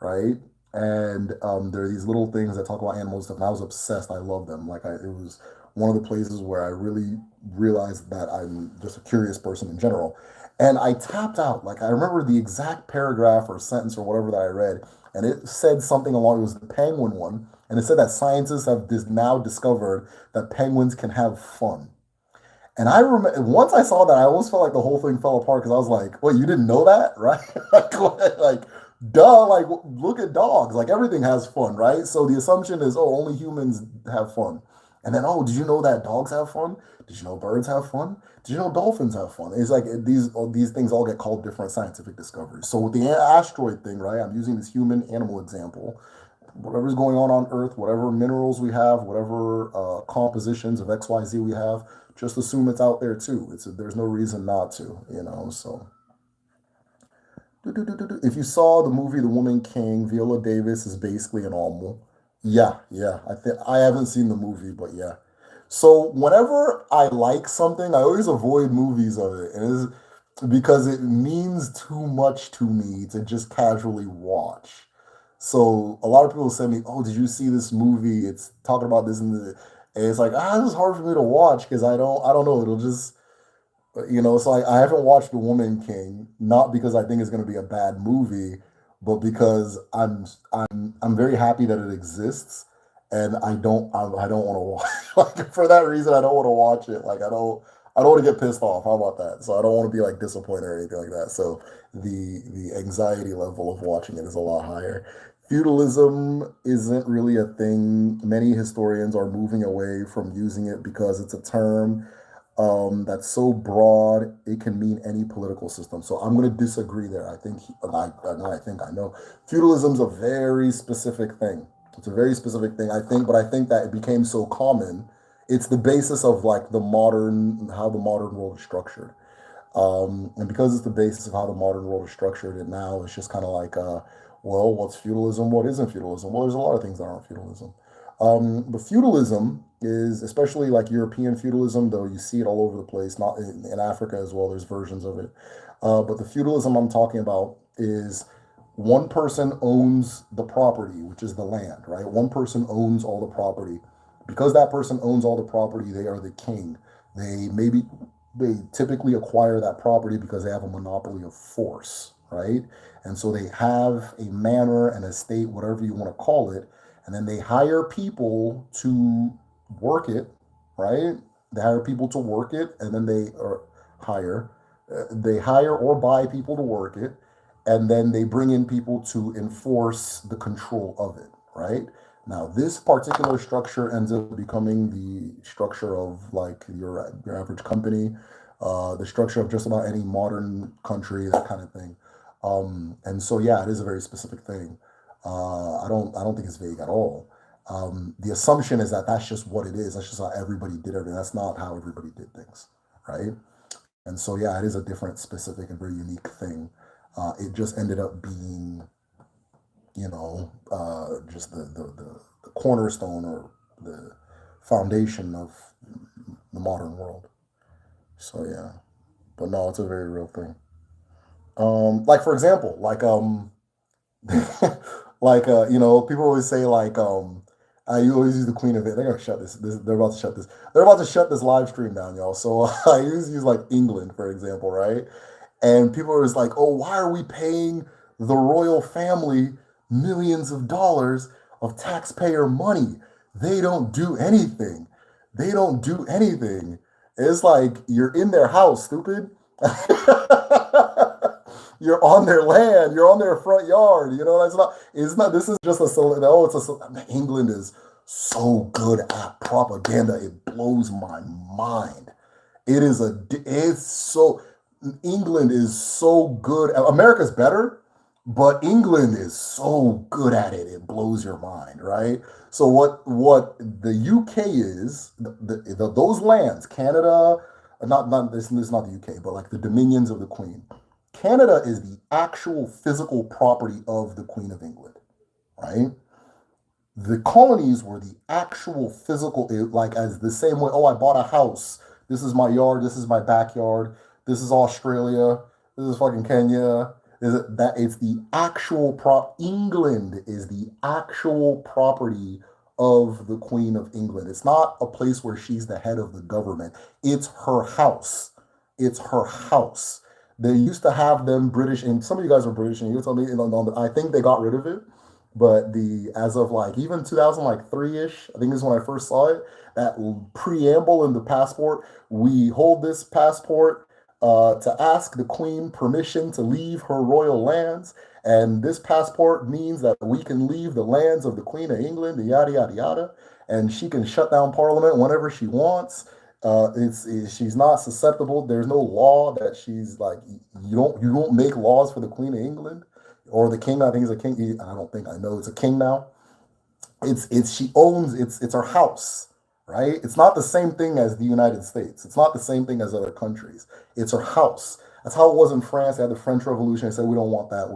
right? And there are these little things that talk about animals and stuff. And I was obsessed. I love them. It was one of the places where I really realized that I'm just a curious person in general. And I tapped out. Like I remember the exact paragraph or sentence or whatever that I read, and it said something along. It was the penguin one, and it said that scientists have now discovered that penguins can have fun. And I remember once I saw that, I almost felt like the whole thing fell apart because I was like, "Wait, you didn't know that, right? Like, what? Like, Duh, like look at dogs. Like everything has fun, right? So the assumption is, oh, only humans have fun. And then, oh, did you know that dogs have fun? Did you know birds have fun? Did you know dolphins have fun? It's like these things all get called different scientific discoveries. So with the asteroid thing, right? I'm using this human animal example. Whatever's going on Earth, whatever minerals we have, whatever compositions of XYZ we have, just assume it's out there too. There's no reason not to, you know. So if you saw the movie The Woman King, Viola Davis is basically an animal. Yeah, yeah. I think I haven't seen the movie, but yeah. So whenever I like something, I always avoid movies of it, and it's because it means too much to me to just casually watch. So a lot of people send me, "Oh, did you see this movie? It's talking about this and this." And it's like, this is hard for me to watch because I don't know. It'll just so I haven't watched The Woman King, not because I think it's going to be a bad movie, but because I'm very happy that it exists, and I don't want to watch like for that reason I don't want to watch it. Like I don't want to get pissed off. How about that? So I don't want to be like disappointed or anything like that. So the anxiety level of watching it is a lot higher. Feudalism isn't really a thing. Many historians are moving away from using it because it's a term that's so broad it can mean any political system. So I'm going to disagree there. I think I know feudalism's a very specific thing. It's a very specific thing. But I think that it became so common. It's the basis of like how the modern world is structured. And because it's the basis of how the modern world is structured, and now it's just kind of like, well, what's feudalism? What isn't feudalism? Well, there's a lot of things that aren't feudalism. But feudalism is, especially like European feudalism, though you see it all over the place, not in Africa as well, there's versions of it. But the feudalism I'm talking about is one person owns the property, which is the land, right? One person owns all the property. Because that person owns all the property, they are the king. They maybe they typically acquire that property because they have a monopoly of force, right? And so they have a manor, an estate, whatever you want to call it, and then they hire people to work it, right? They hire people to work it, and then hire, they hire or buy people to work it, and then they bring in people to enforce the control of it, right? Now, this particular structure ends up becoming the structure of like your average company, the structure of just about any modern country, that kind of thing. And so, yeah, it is a very specific thing. I don't think it's vague at all. The assumption is that that's just what it is. That's just how everybody did everything. That's not how everybody did things, right? And so, yeah, it is a different, specific, and very unique thing. It just ended up being, just the cornerstone or the foundation of the modern world. So, yeah, but no, it's a very real thing. Like for example, people always say like you always use the Queen of it. They're gonna shut this. They're about to shut this. They're about to shut this live stream down, y'all. So I use like England for example, right? And people are just like, oh, why are we paying the royal family millions of dollars of taxpayer money? They don't do anything. They don't do anything. It's like you're in their house, stupid. You're on their land. You're on their front yard. That's not. It's not. This is just a. Oh, England is so good at propaganda. It blows my mind. It is a. It's so. England is so good. America's better, but England is so good at it. It blows your mind, right? So what the UK is those lands, Canada, not this is not the UK, but like the dominions of the Queen. Canada is the actual physical property of the Queen of England, right? The colonies were the actual physical, like as the same way. Oh, I bought a house. This is my yard. This is my backyard. This is Australia. This is fucking Kenya. Is it that it's the actual England is the actual property of the Queen of England. It's not a place where she's the head of the government. It's her house. It's her house. They used to have them British, and some of you guys are British, and you tell me, I think they got rid of it. But as of like even 2003 ish, I think is when I first saw it. That preamble in the passport: we hold this passport to ask the Queen permission to leave her royal lands, And this passport means that we can leave the lands of the Queen of England, yada yada yada, and she can shut down Parliament whenever she wants. She's not susceptible. There's no law that she's like you don't make laws for the Queen of England or the king. I think it's a king. I don't think I know it's a king now. It's she owns it's her house, right? It's not the same thing as the United States. It's not the same thing as other countries. It's her house. That's how it was in France. They had the French Revolution. They said we don't want that.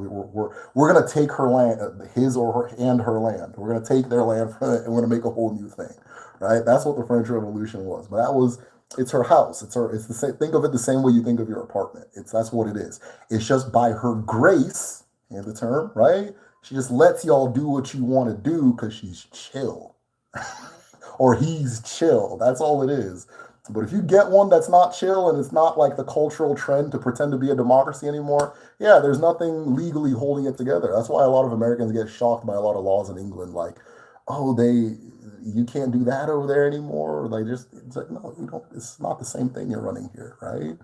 We're gonna take her land, his or her and her land. We're gonna take their land from it, and we're gonna make a whole new thing, right? That's what the French Revolution was. But that was it's her house. It's her. It's the same. Think of it the same way you think of your apartment. That's what it is. It's just by her grace, in the term, right? She just lets y'all do what you want to do because she's chill. Or he's chill. That's all it is. But if you get one that's not chill and it's not like the cultural trend to pretend to be a democracy anymore, yeah, there's nothing legally holding it together. That's why a lot of Americans get shocked by a lot of laws in England, like, oh, you can't do that over there anymore. Like, just it's like, no, you don't. It's not the same thing you're running here, right?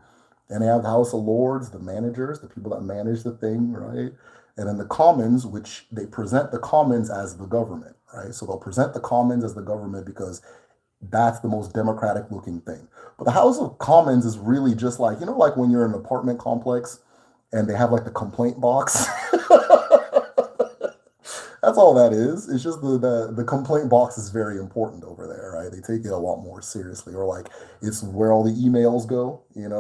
And they have the House of Lords, the managers, the people that manage the thing, right? And then the Commons, which they present the Commons as the government, right? So they'll present the Commons as the government because that's the most democratic looking thing. But the House of Commons is really just like, like when you're in an apartment complex and they have like the complaint box. That's all that is. It's just the complaint box is very important over there, right? They take it a lot more seriously, or like it's where all the emails go. And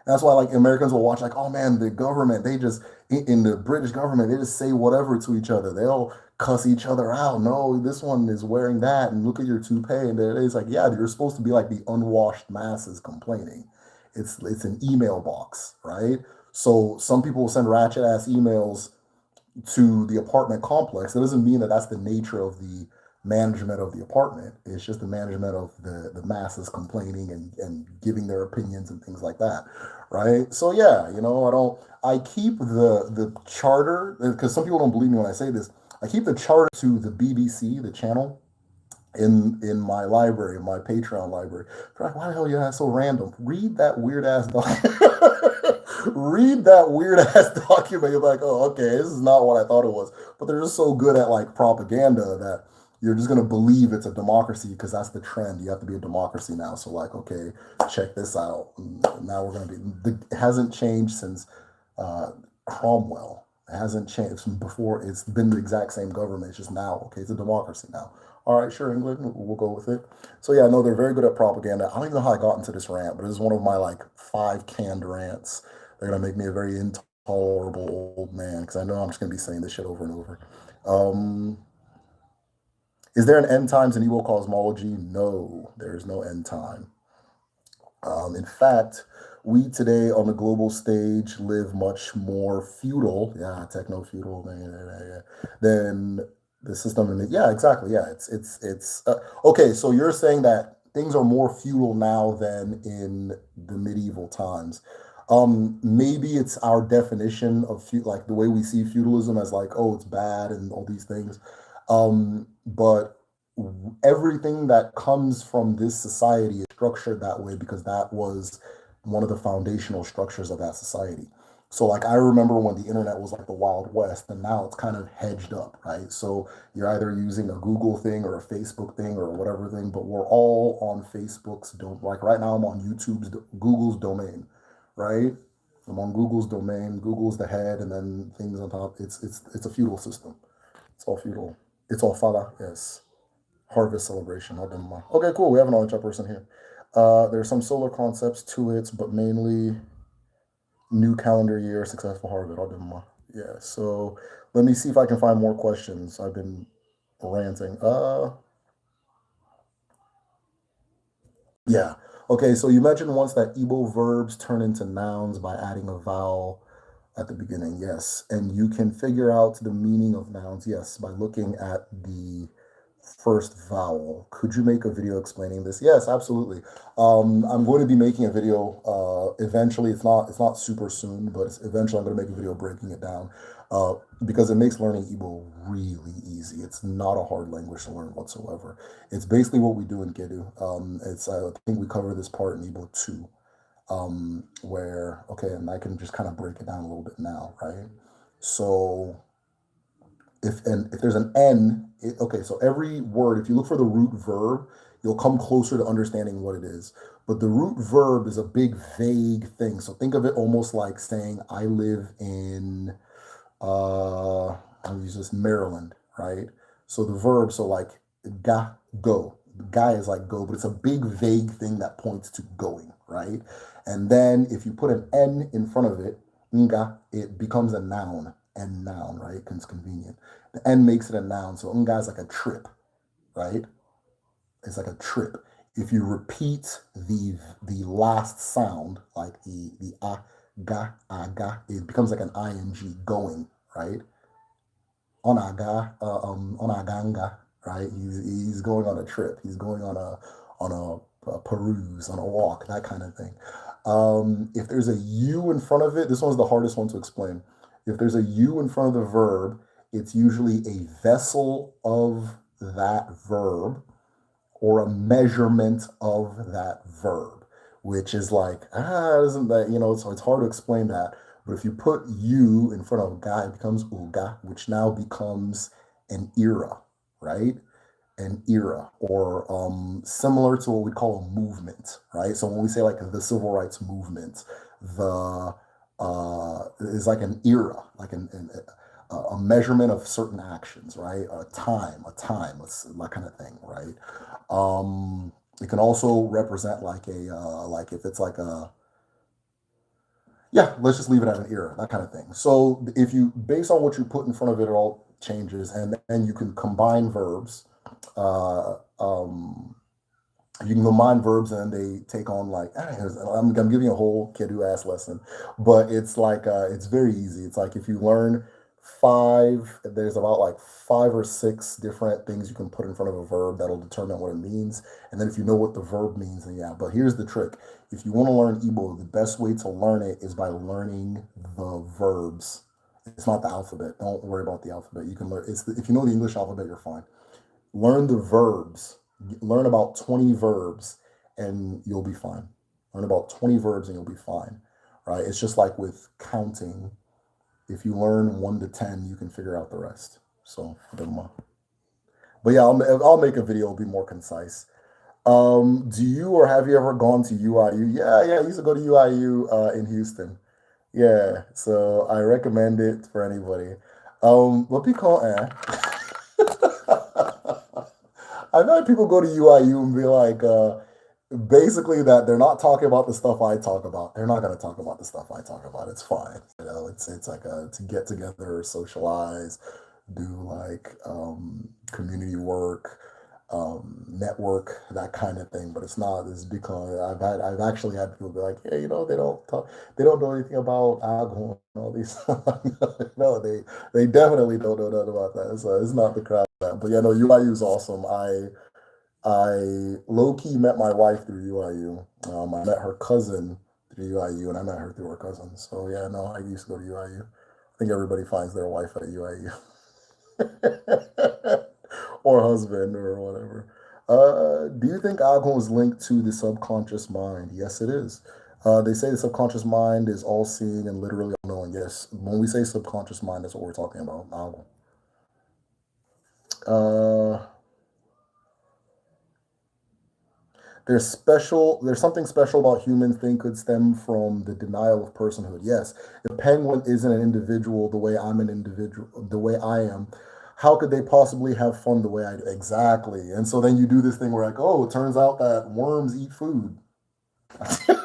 that's why like Americans will watch like, oh man, the government, they just in the British government, they just say whatever to each other. They'll cuss each other out. No, this one is wearing that, and look at your toupee. And it's like, yeah, you're supposed to be like the unwashed masses complaining. It's an email box, right? So some people will send ratchet ass emails to the apartment complex. That doesn't mean that that's the nature of the management of the apartment. It's just the management of the masses complaining and giving their opinions and things like that, right? So yeah, I keep the charter, because some people don't believe me when I say this. I keep the charter to the BBC, the channel, in my library, in my Patreon library. They're like, why the hell you that's so random? Read that weird ass read that weird ass document. You're like, oh, okay, this is not what I thought it was. But they're just so good at like propaganda that you're just gonna believe it's a democracy because that's the trend. You have to be a democracy now. So like, okay, check this out. Now we're gonna be. It hasn't changed since Cromwell. It hasn't changed from before. It's been the exact same government. It's just now, okay, it's a democracy now. All right, sure, England, we'll go with it. So yeah, no, they're very good at propaganda. I don't even know how I got into this rant, but this is one of my like 5 canned rants. They're gonna make me a very intolerable old man because I know I'm just gonna be saying this shit over and over. Is there an end times in Igbo cosmology? No, there is no end time. In fact, we today on the global stage live much more feudal, yeah, techno feudal than the system. Yeah, exactly. Yeah, it's okay. So you're saying that things are more feudal now than in the medieval times. Maybe it's our definition of like the way we see feudalism as like, oh, it's bad and all these things. But everything that comes from this society is structured that way because that was one of the foundational structures of that society. So like I remember when the internet was like the Wild West, and now it's kind of hedged up, right? So you're either using a Google thing or a Facebook thing or whatever thing, but we're all on Facebook's like right now I'm on Google's domain, right? I'm on Google's domain. Google's the head, and then things on top. It's a feudal system. It's all feudal. It's all fala, yes. Harvest celebration. Okay, cool. We have an orange person here. There's some solar concepts to it, but mainly new calendar year, successful harvest. Yeah, so let me see if I can find more questions. I've been ranting. Yeah. Okay, so you mentioned once that Igbo verbs turn into nouns by adding a vowel at the beginning. Yes. And you can figure out the meaning of nouns, yes, by looking at the first vowel. Could you make a video explaining this? Yes, absolutely. I'm going to be making a video eventually. It's not super soon, but eventually I'm going to make a video breaking it down because it makes learning Igbo really easy. It's not a hard language to learn whatsoever. It's basically what we do in Kedu. I think we cover this part in Igbo too, where, okay, and I can just kind of break it down a little bit now, right? So if there's an N, okay, so every word, if you look for the root verb, you'll come closer to understanding what it is. But the root verb is a big vague thing. So think of it almost like saying, I live in I'll use this Maryland, right? So the verb, so like ga, go. Ga is like go, but it's a big vague thing that points to going, right? And then if you put an N in front of it, nga, it becomes a noun and noun, right? Because it's convenient. The N makes it a noun. So nga is like a trip, right? It's like a trip. If you repeat the last sound, like the ga, it becomes like an ing, going, right? Onaganga, right? He's going on a trip. He's going on a peruse, on a walk, that kind of thing. If there's a U in front of it, this one's the hardest one to explain. If there's a U in front of the verb, it's usually a vessel of that verb or a measurement of that verb, which is like, isn't that, so it's hard to explain that. But if you put you in front of ga, it becomes uga, which now becomes an era, right? An era, or similar to what we call a movement, right? So when we say like the civil rights movement, the is like an era, like a measurement of certain actions, right? That kind of thing, right? It can also represent like like if it's like a, yeah, let's just leave it at an era, that kind of thing. So if you, based on what you put in front of it, it all changes, and then you can combine verbs. Uh, um, you can combine verbs and they take on like, I'm giving you a whole kiddo ass lesson, but it's like it's very easy. It's like if you learn there's about like 5 or 6 different things you can put in front of a verb that'll determine what it means. And then if you know what the verb means, then yeah. But here's the trick: if you want to learn Igbo, the best way to learn it is by learning the verbs. It's not the alphabet. Don't worry about the alphabet. You can learn. If you know the English alphabet, you're fine. Learn the verbs. Learn about 20 verbs and you'll be fine. Learn about 20 verbs and you'll be fine, right? It's just like with counting. If you learn 1 to 10, you can figure out the rest. So, but yeah, I'll make a video, it'll be more concise. Do you or have you ever gone to UIU? Yeah, I used to go to UIU in Houston. Yeah, so I recommend it for anybody. What we call I've had people go to UIU and be like, basically that they're not talking about the stuff I talk about. They're not going to talk about the stuff I talk about. It's fine. It's like to get together, socialize, do like community work, network, that kind of thing. But it's not. It's because I've actually had people be like, yeah, they don't know anything about alcohol and all these. No, they definitely don't know nothing about that. So it's not the crowd. But yeah, no, UIU is awesome. I low key met my wife through UIU. I met her cousin through UIU, and I met her through her cousin. So yeah, no, I used to go to UIU. I think everybody finds their wife at UIU or husband or whatever. Do you think alcohol is linked to the subconscious mind? Yes, it is. They say the subconscious mind is all seeing and literally all knowing. Yes, when we say subconscious mind, that's what we're talking about. Alcohol. Uh, there's something special about humans think could stem from the denial of personhood. Yes, if penguin isn't an individual the way I'm an individual, the way I am, how could they possibly have fun the way I do? Exactly. And so then you do this thing where like, oh, it turns out that worms eat food.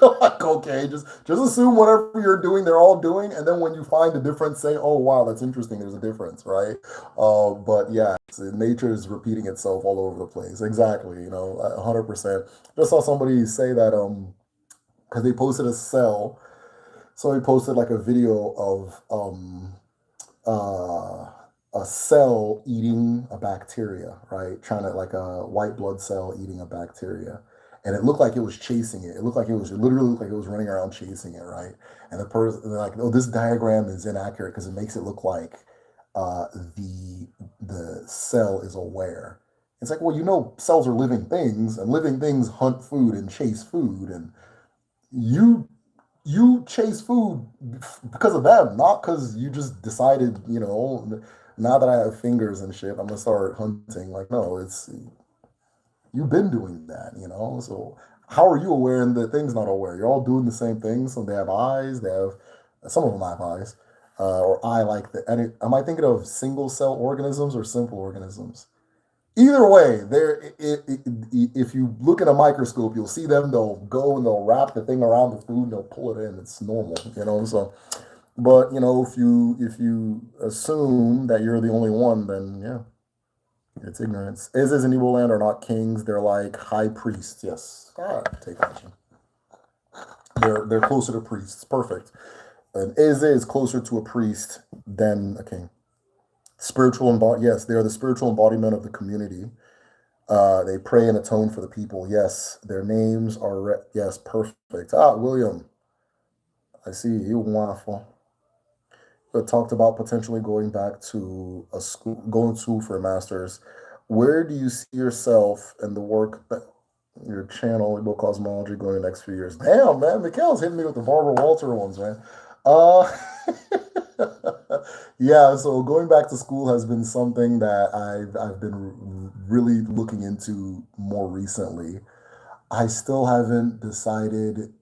Like, okay, just assume whatever you're doing, they're all doing, and then when you find a difference, say, oh wow, that's interesting. There's a difference, right? But yeah, nature is repeating itself all over the place. Exactly, 100%. Just saw somebody say that because they posted a cell. So he posted like a video of uh a cell eating a bacteria, right? Trying to like a white blood cell eating a bacteria. And it looked like it was chasing it. It literally looked like it was running around chasing it, right? And the person, they're like, oh, this diagram is inaccurate because it makes it look like the cell is aware. It's like, well, cells are living things, and living things hunt food and chase food, and you you chase food because of them, not because you just decided, Now that I have fingers and shit, I'm gonna start hunting. Like, no, it's you've been doing that, you know. So how are you aware and the thing's not aware? You're all doing the same thing. So they have eyes. They have some of them have eyes, or eye like the. And am I thinking of single cell organisms or simple organisms? Either way, if you look at a microscope, you'll see them. They'll go and they'll wrap the thing around the food and they'll pull it in. It's normal, you know. So, but you know, if you assume that you're the only one, then yeah, it's ignorance. Is in Evil Land are not kings; they're like high priests. Yes, take action. They're closer to priests. Perfect. And is closer to a priest than a king. Spiritual yes, they are the spiritual embodiment of the community. They pray and atone for the people. Yes, their names are yes, perfect. William, I see you waffle. But talked about potentially going back to a school, going to school for a master's. Where do you see yourself and the work that your channel, Igbo Cosmology, going the next few years? Damn, man, Mikhail's hitting me with the Barbara Walter ones, man. Uh, yeah, so going back to school has been something that I've been really looking into more recently. I still haven't decided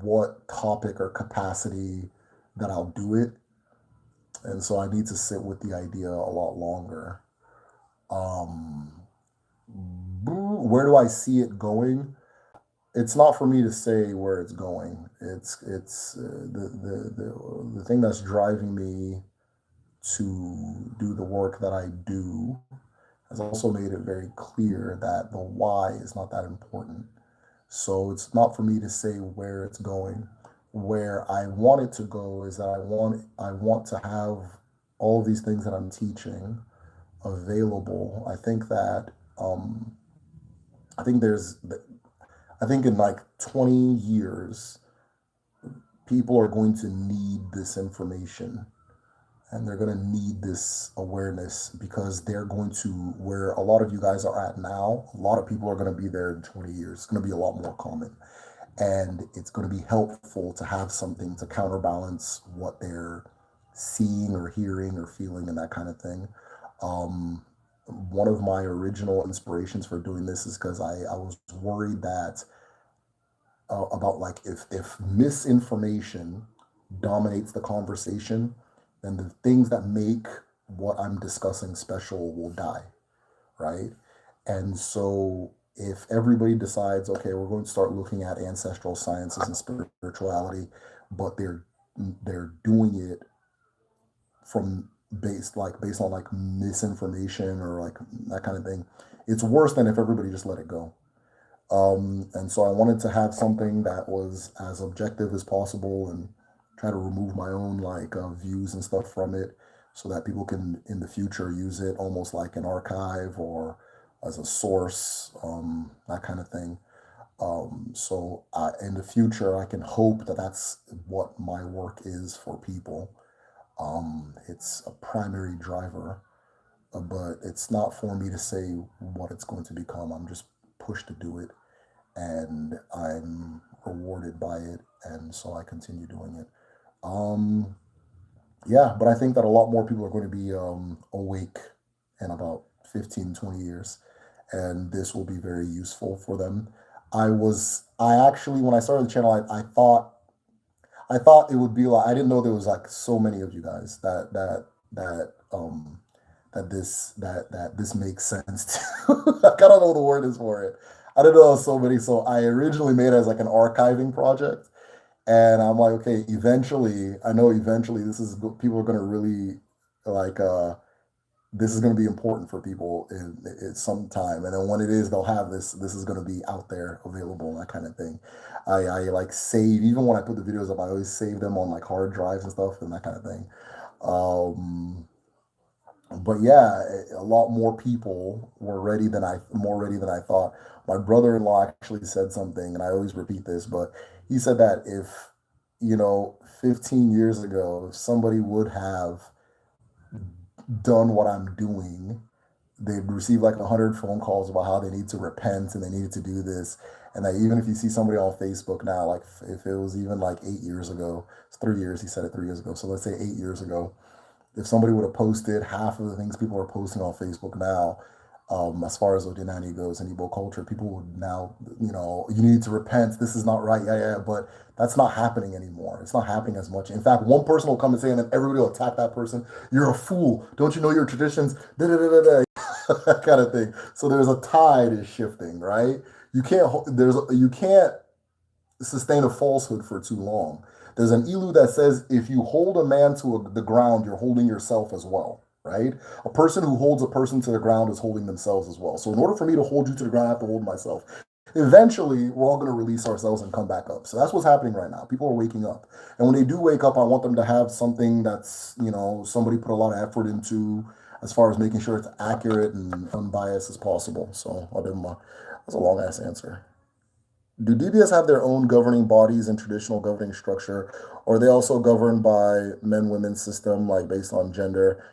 what topic or capacity that I'll do it, and so I need to sit with the idea a lot longer. Um, where do I see it going? It's not for me to say where it's going. It's the thing that's driving me to do the work that I do has also made it very clear that the why is not that important. So it's not for me to say where it's going. Where I want it to go is that I want to have all of these things that I'm teaching available. Um, I think there's I think in like 20 years people are going to need this information and they're going to need this awareness because they're going to where a lot of you guys are at now, a lot of people are going to be there in 20 years. It's going to be a lot more common, and it's going to be helpful to have something to counterbalance what they're seeing or hearing or feeling and that kind of thing. um, One of my original inspirations for doing this is because I was worried that about like if misinformation dominates the conversation, then the things that make what I'm discussing special will die, right? And so if everybody decides, okay, we're going to start looking at ancestral sciences and spirituality, but they're doing it from based on like misinformation or like that kind of thing, it's worse than if everybody just let it go. And so I wanted to have something that was as objective as possible and try to remove my own like views and stuff from it so that people can in the future use it almost like an archive or as a source, that kind of thing. So in the future, I can hope that that's what my work is for people. It's a primary driver, but it's not for me to say what it's going to become. I'm just pushed to do it and I'm rewarded by it, and so I continue doing it. Um, yeah, but I think that a lot more people are going to be awake in about 15, 20 years, and this will be very useful for them. I actually, when I started the channel, I thought it would be like, I didn't know there was like so many of you guys that this makes sense to. I don't know what the word is for it. I don't know so many. So I originally made it as like an archiving project. And I'm like, okay, eventually, I know eventually people are going to really like, this is going to be important for people in some time. And then when it is, they'll have this is going to be out there available, that kind of thing. I like save, even when I put the videos up, I always save them on like hard drives and stuff and that kind of thing. Um, but yeah, a lot more people were more ready than I thought. My brother-in-law actually said something, and I always repeat this, but he said that if, 15 years ago, if somebody would have done what I'm doing, they'd receive like 100 phone calls about how they need to repent and they needed to do this. And that even if you see somebody on Facebook now, like if it was even like 8 years ago, it's 3 years, he said it 3 years ago. So let's say 8 years ago, if somebody would have posted half of the things people are posting on Facebook now, as far as Odinani goes and Igbo culture, people would now, you need to repent. This is not right. Yeah, yeah. But that's not happening anymore. It's not happening as much. In fact, one person will come and say, and then everybody will attack that person. You're a fool. Don't you know your traditions? Da, da, da, da, da. That kind of thing. So there's a tide is shifting, right? You can't sustain a falsehood for too long. There's an ilu that says if you hold a man to the ground, you're holding yourself as well, right? A person who holds a person to the ground is holding themselves as well. So in order for me to hold you to the ground, I have to hold myself. Eventually, we're all going to release ourselves and come back up. So that's what's happening right now. People are waking up. And when they do wake up, I want them to have something that's, somebody put a lot of effort into as far as making sure it's accurate and unbiased as possible. So that's a long ass answer. Do DBS have their own governing bodies and traditional governing structure, or are they also governed by men-women system, like based on gender?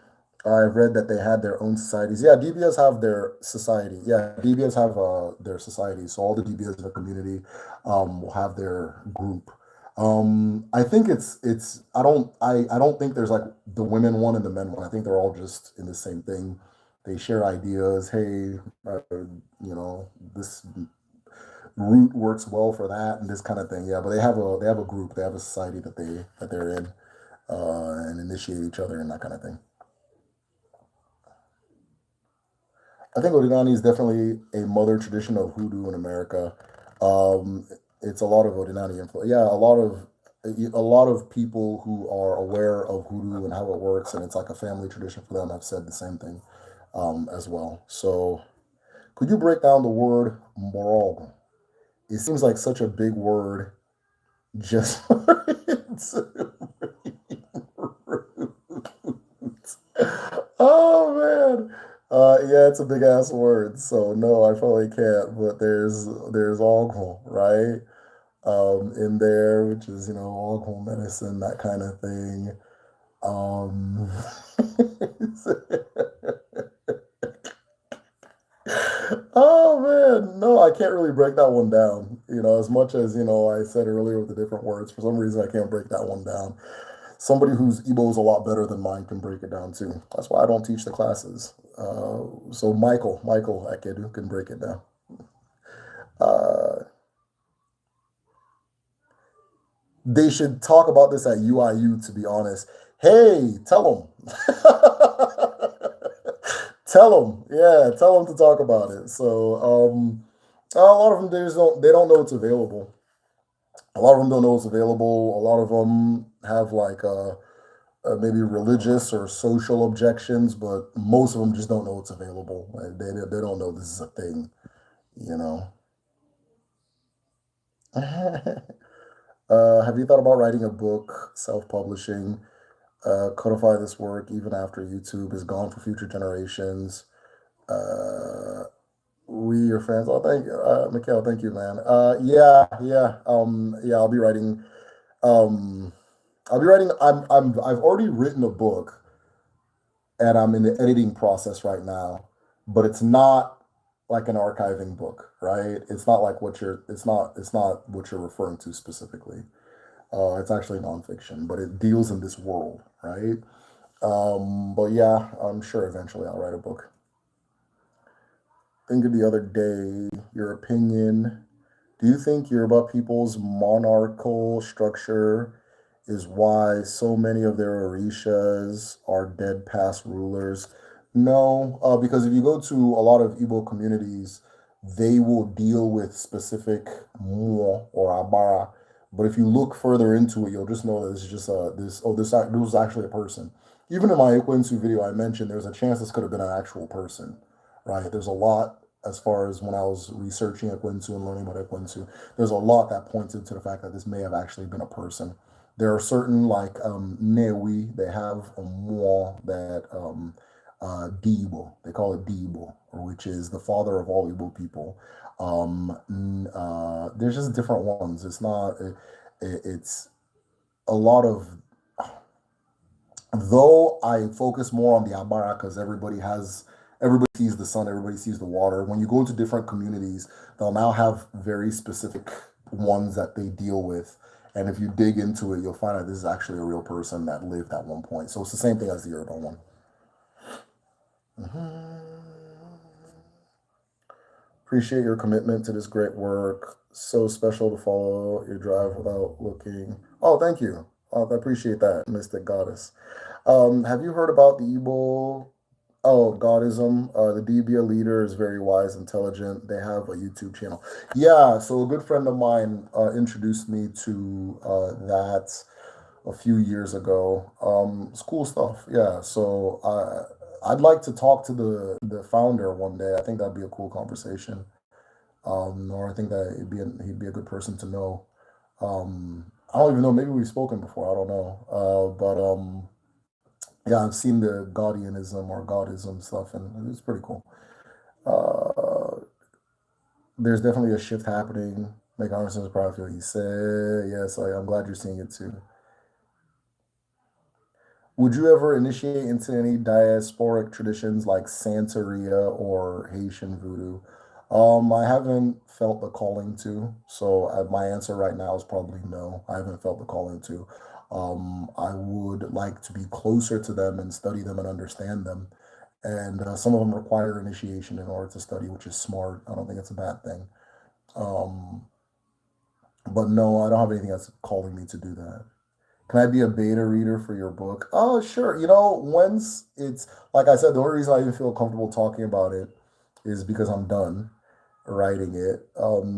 I've read that they had their own societies. Yeah, DBS have their society. Yeah, DBS have their society. So all the DBS in the community will have their group. I think I don't think there's like the women one and the men one. I think they're all just in the same thing. They share ideas. Hey, this route works well for that and this kind of thing. Yeah, but they have a group, they have a society that they're in, and initiate each other and that kind of thing. I think Odinani is definitely a mother tradition of hoodoo in America. Um, it's a lot of Odinani influence. Yeah, a lot of people who are aware of hoodoo and how it works, and it's like a family tradition for them, have said the same thing as well. So, could you break down the word morog? It seems like such a big word just for it to be rude. Oh man. Yeah, it's a big ass word. So no, I probably can't. But there's alcohol, right? In there, which is alcohol medicine, that kind of thing. Um, oh man, no, I can't really break that one down. As much as I said earlier with the different words. For some reason, I can't break that one down. Somebody whose Igbo is a lot better than mine can break it down too. That's why I don't teach the classes. So Michael Akedu can break it down. Uh, they should talk about this at UIU, to be honest. Hey, tell them. Tell them. Yeah, tell them to talk about it. So, a lot of them they don't know it's available. A lot of them don't know it's available. A lot of them have like maybe religious or social objections, but most of them just don't know it's available. Like, they don't know this is a thing, you know. Have you thought about writing a book, self-publishing, codify this work even after YouTube is gone for future generations? Uh, we your fans. Oh, thank you, Mikhail. Thank you, man. Yeah, yeah, yeah. Um, I'll be writing. I've already written a book, and I'm in the editing process right now. But it's not like an archiving book, right? It's not like what you're. It's not what you're referring to specifically. It's actually nonfiction, but it deals in this world, right? But yeah, I'm sure eventually I'll write a book. Think of the other day, your opinion. Do you think Yoruba people's monarchical structure is why so many of their orishas are dead past rulers? No, because if you go to a lot of Igbo communities, they will deal with specific Muo or Abara. But if you look further into it, you'll just know that it's just this was actually a person. Even in my Ekwensu video, I mentioned there's a chance this could have been an actual person, right? There's a lot as far as when I was researching Ekwensu and learning about Ekwensu, there's a lot that pointed to the fact that this may have actually been a person. There are certain like Newi, they have a Mo that Dibo, they call it Dibo, which is the father of all Igbo people. There's just different ones. It's a lot of, though I focus more on the Abara because everybody sees the sun, everybody sees the water. When you go into different communities, they'll now have very specific ones that they deal with. And if you dig into it, you'll find out this is actually a real person that lived at one point. So it's the same thing as the urban one. Appreciate your commitment to this great work. So special to follow your drive without looking. Oh, thank you. I appreciate that, Mystic Goddess. Have you heard about the Igbo? Oh, Godism. The DBA leader is very wise, intelligent. They have a YouTube channel. Yeah, so a good friend of mine introduced me to that a few years ago. It's cool stuff. Yeah, so I'd like to talk to the founder one day. I think that'd be a cool conversation. Or I think that he'd be a good person to know. I don't even know. Maybe we've spoken before. I don't know. But yeah, I've seen the Gaudianism or Gaudism stuff, and it's pretty cool. Uh, there's definitely a shift happening. Make Armstrong's proud. Feel he said, yes. I'm glad you're seeing it too. Would you ever initiate into any diasporic traditions like Santeria or Haitian voodoo? I haven't felt the calling to, so my answer right now is probably no. I haven't felt the calling to. I would like to be closer to them and study them and understand them. And some of them require initiation in order to study, which is smart. I don't think it's a bad thing. Um, but no, I don't have anything that's calling me to do that. Can I be a beta reader for your book? Oh, sure. Once it's like I said, the only reason I even feel comfortable talking about it is because I'm done writing it.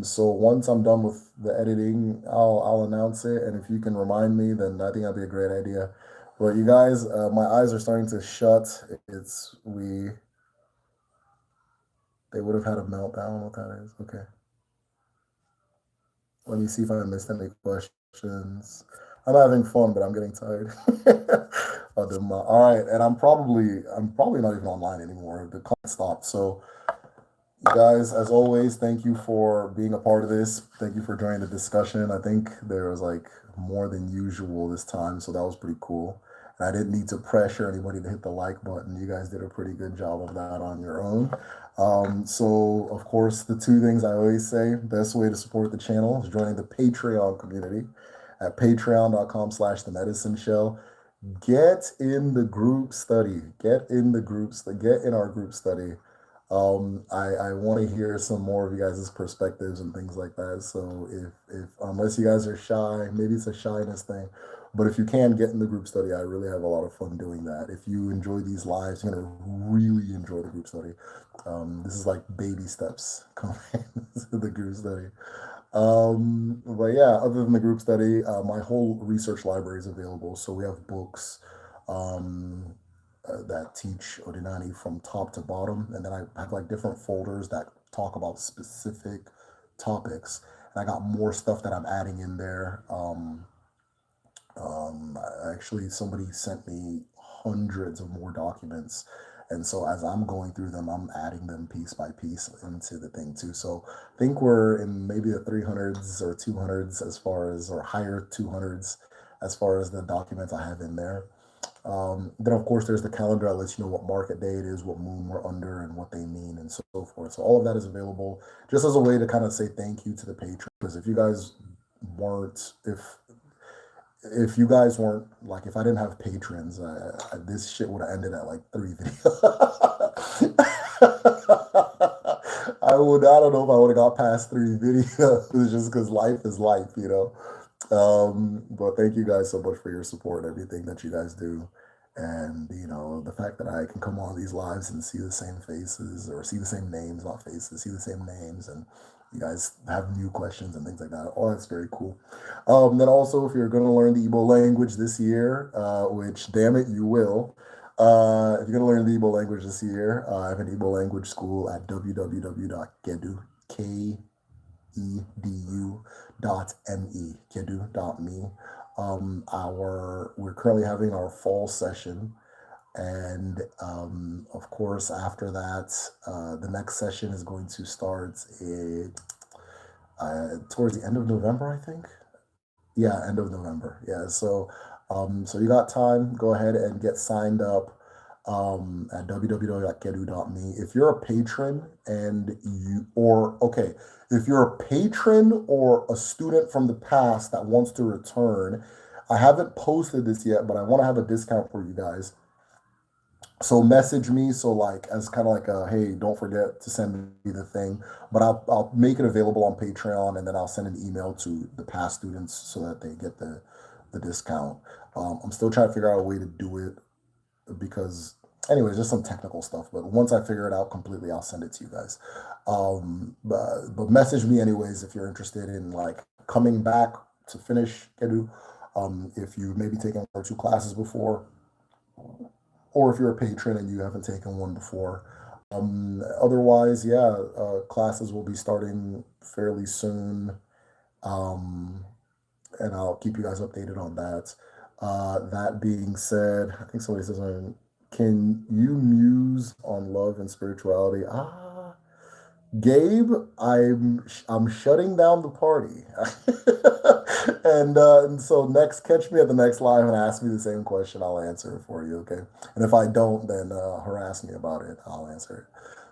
So once I'm done with the editing, I'll announce it, and if you can remind me, then I think that'd be a great idea. But you guys, my eyes are starting to shut. It's we. They would have had a meltdown. What that is? Okay. Let me see if I missed any questions. I'm having fun, but I'm getting tired. All right, and I'm probably not even online anymore. The call stopped. So, you guys, as always, thank you for being a part of this. Thank you for joining the discussion. I think there was like more than usual this time, so that was pretty cool. And I didn't need to pressure anybody to hit the like button. You guys did a pretty good job of that on your own. So, of course, the two things I always say, best way to support the channel is joining the Patreon community at patreon.com/the medicine shell. Get in the group study. Get in the groups. Get in our group study. I want to hear some more of you guys' perspectives and things like that. So if unless you guys are shy, maybe it's a shyness thing, but if you can get in the group study, I really have a lot of fun doing that. If you enjoy these lives, you're gonna really enjoy the group study. This is like baby steps coming to the group study. But yeah, other than the group study, my whole research library is available. So we have books. Um, that teach Odinani from top to bottom. And then I have like different folders that talk about specific topics. And I got more stuff that I'm adding in there. Actually, somebody sent me hundreds of more documents. And so as I'm going through them, I'm adding them piece by piece into the thing too. So I think we're in maybe the 300s or 200s as far as, or higher 200s as far as the documents I have in there. Then, of course, there's the calendar that lets you know what market day it is, what moon we're under, and what they mean, and so forth. So all of that is available just as a way to kind of say thank you to the patrons. Because if you guys weren't, if you guys weren't like, if I didn't have patrons, this shit would have ended at like 3 videos. I don't know if I would have got past 3 videos just because life is life. But thank you guys so much for your support and everything that you guys do. And, the fact that I can come on these lives and see the same faces or see the same names, not faces, see the same names. And you guys have new questions and things like that. Oh, that's very cool. Then also, if you're going to learn the Igbo language this year, which, damn it, you will. If you're going to learn the Igbo language this year, I have an Igbo language school at www.kedu, kedu.me, kedu.me. We're currently having our fall session, and of course after that, the next session is going to start towards the end of November, I think. Yeah, end of November. Yeah, so you got time. Go ahead and get signed up. at www.gedu.me. If you're a patron and if you're a patron or a student from the past that wants to return, I haven't posted this yet, but I want to have a discount for you guys. So message me. So like as kind of like a hey, don't forget to send me the thing. But I'll make it available on Patreon, and then I'll send an email to the past students so that they get the discount. I'm still trying to figure out a way to do it because anyways, just some technical stuff. But once I figure it out completely, I'll send it to you guys. But message me anyways if you're interested in like coming back to finish Kedu. If you maybe taken 1 or 2 classes before, or if you're a patron and you haven't taken one before. Otherwise, yeah, classes will be starting fairly soon, um, and I'll keep you guys updated on that. That being said, I think somebody says, can you muse on love and spirituality? Gabe, I'm shutting down the party, and so next, catch me at the next live and ask me the same question. I'll answer it for you, okay? And if I don't, then harass me about it. I'll answer it.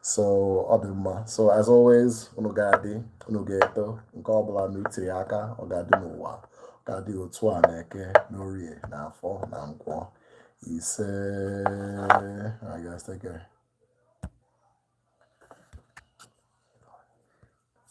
So Aduma. So as always, unogadi, unogeto, nkobla nutriaka, ogadi nuwa, ogadi otwa neke, nori, nafo, namko. He said, all right, guys, take care.